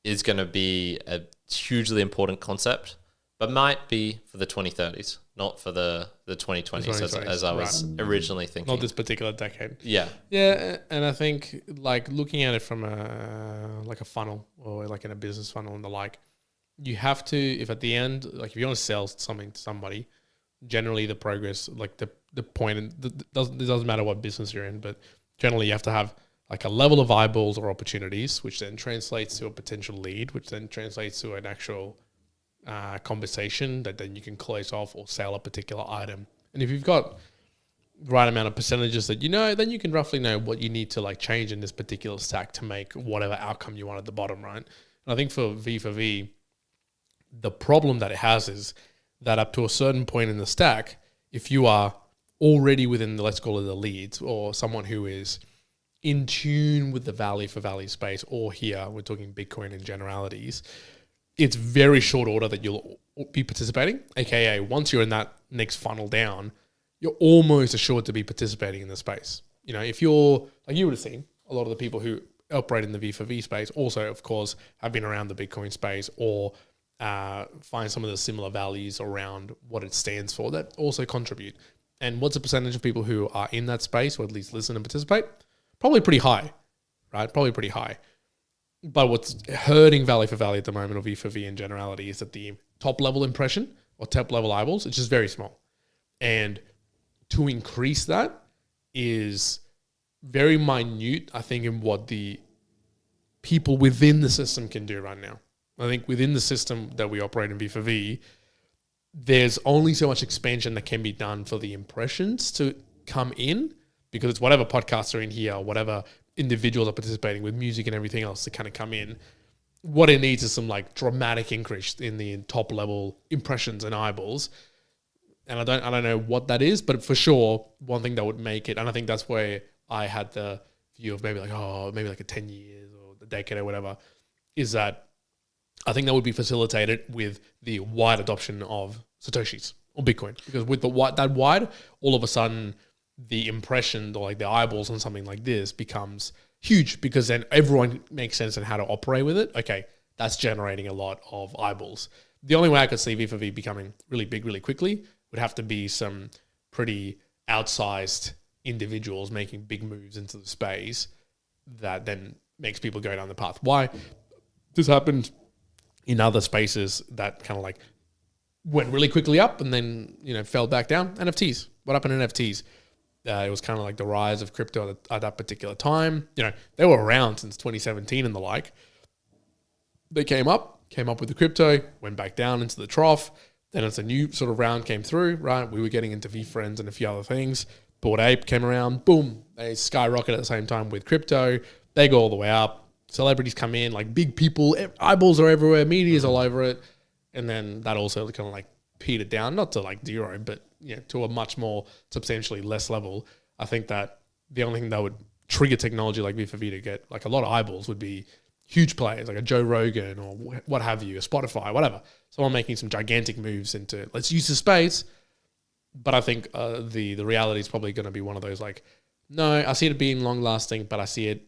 is going to be a hugely important concept, but might be for the 2030s, not for the 2020s, as I was originally thinking. Not this particular decade. Yeah. Yeah, and I think like looking at it from a funnel, or like in a business funnel and the like, you have to, if at the end, like if you want to sell something to somebody, generally the progress, like the point, and it doesn't matter what business you're in, but generally you have to have like a level of eyeballs or opportunities, which then translates to a potential lead, which then translates to an actual conversation that then you can close off or sell a particular item. And if you've got the right amount of percentages that then you can roughly know what you need to like change in this particular stack to make whatever outcome you want at the bottom, right? And I think for V4V, the problem that it has is that up to a certain point in the stack, if you are already within the, let's call it the leads, or someone who is in tune with the value for value space, or here we're talking Bitcoin in generalities, it's very short order that you'll be participating. AKA, once you're in that next funnel down, you're almost assured to be participating in the space. You know, if you're, like you would have seen, a lot of the people who operate in the V4V space also, of course, have been around the Bitcoin space or find some of the similar values around what it stands for that also contribute. And what's the percentage of people who are in that space, or at least listen and participate? Probably pretty high, right? Probably pretty high. But what's hurting value for value at the moment, or V4V in generality, is that the top level impression or top level eyeballs, it's just very small. And to increase that is very minute, I think, in what the people within the system can do right now. I think within the system that we operate in V4V, there's only so much expansion that can be done for the impressions to come in, because it's whatever podcasts are in here, whatever individuals are participating with music and everything else to kind of come in. What it needs is some like dramatic increase in the top level impressions and eyeballs. And I don't know what that is, but for sure, one thing that would make it, and I think that's where I had the view of maybe like a 10 years or a decade or whatever, is that I think that would be facilitated with the wide adoption of Satoshis or Bitcoin. Because with that wide, all of a sudden the impression or like the eyeballs on something like this becomes huge, because then everyone makes sense in how to operate with it. Okay, that's generating a lot of eyeballs. The only way I could see V4V becoming really big really quickly would have to be some pretty outsized individuals making big moves into the space that then makes people go down the path. Why? This happened in other spaces that kind of like went really quickly up and then, you know, fell back down. NFTs. What happened in NFTs? It was kind of like the rise of crypto at that particular time. You know, they were around since 2017 and the like. They came up with the crypto, went back down into the trough. Then as a new sort of round came through, right, we were getting into VFriends and a few other things. Bored Ape came around, boom, they skyrocketed at the same time with crypto. They go all the way up. Celebrities come in, like big people, eyeballs are everywhere, media's all over it. And then that also kind of like petered down, not to like zero, but yeah, to a much more substantially less level. I think that the only thing that would trigger technology like V4V to get like a lot of eyeballs would be huge players like a Joe Rogan or what have you, a Spotify, whatever. Someone making some gigantic moves into let's use the space. But I think the reality is probably going to be one of those like, no, I see it being long lasting, but I see it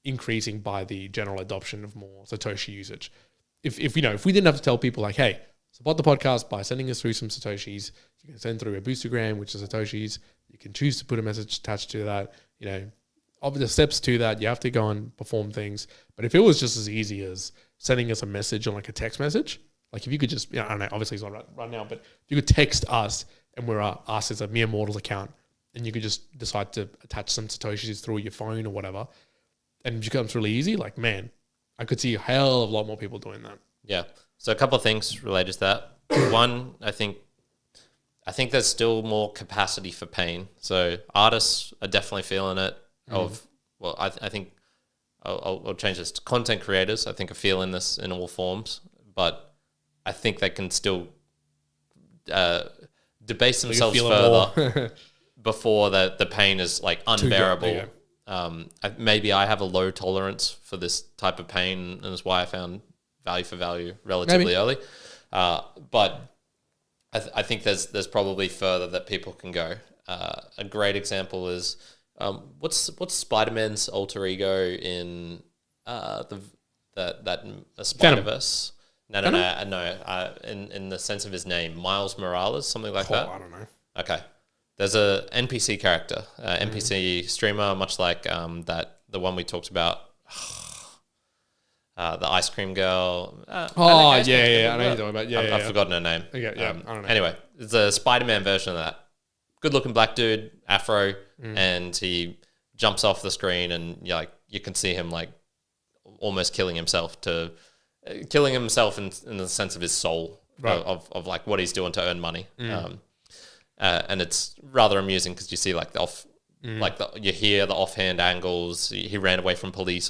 increasing by the general adoption of more Satoshi usage. If we didn't have to tell people like, hey, support the podcast by sending us through some Satoshis. You can send through a Boostagram, which is Satoshis. You can choose to put a message attached to that. You know, of the steps to that, you have to go and perform things. But if it was just as easy as sending us a message on like a text message, like if you could just, I don't know, obviously it's not right now, but if you could text us and we're us as a Mere Mortals account, and you could just decide to attach some Satoshis through your phone or whatever, and it becomes really easy, like, man, I could see a hell of a lot more people doing that. Yeah. So a couple of things related to that. One, I think there's still more capacity for pain. So artists are definitely feeling it. I think I'll change this to content creators. I think are feeling this in all forms, but I think they can still debase themselves further before the pain is like unbearable. Maybe I have a low tolerance for this type of pain, and that's why I found value for value relatively early. But I think there's probably further that people can go. A great example is what's Spider-Man's alter ego in that Spider-Verse? No. In the sense of his name, Miles Morales, something like that. I don't know. Okay. There's a NPC character, NPC streamer, much like the one we talked about, the ice cream girl. I know you're talking about. I've forgotten her name. I don't know. Anyway, it's a Spider-Man version of that. Good-looking black dude, afro, and he jumps off the screen, and you can see him like almost killing himself in the sense of his soul, right, of like what he's doing to earn money. And it's rather amusing because you see like you hear the offhand angles. He ran away from police or something.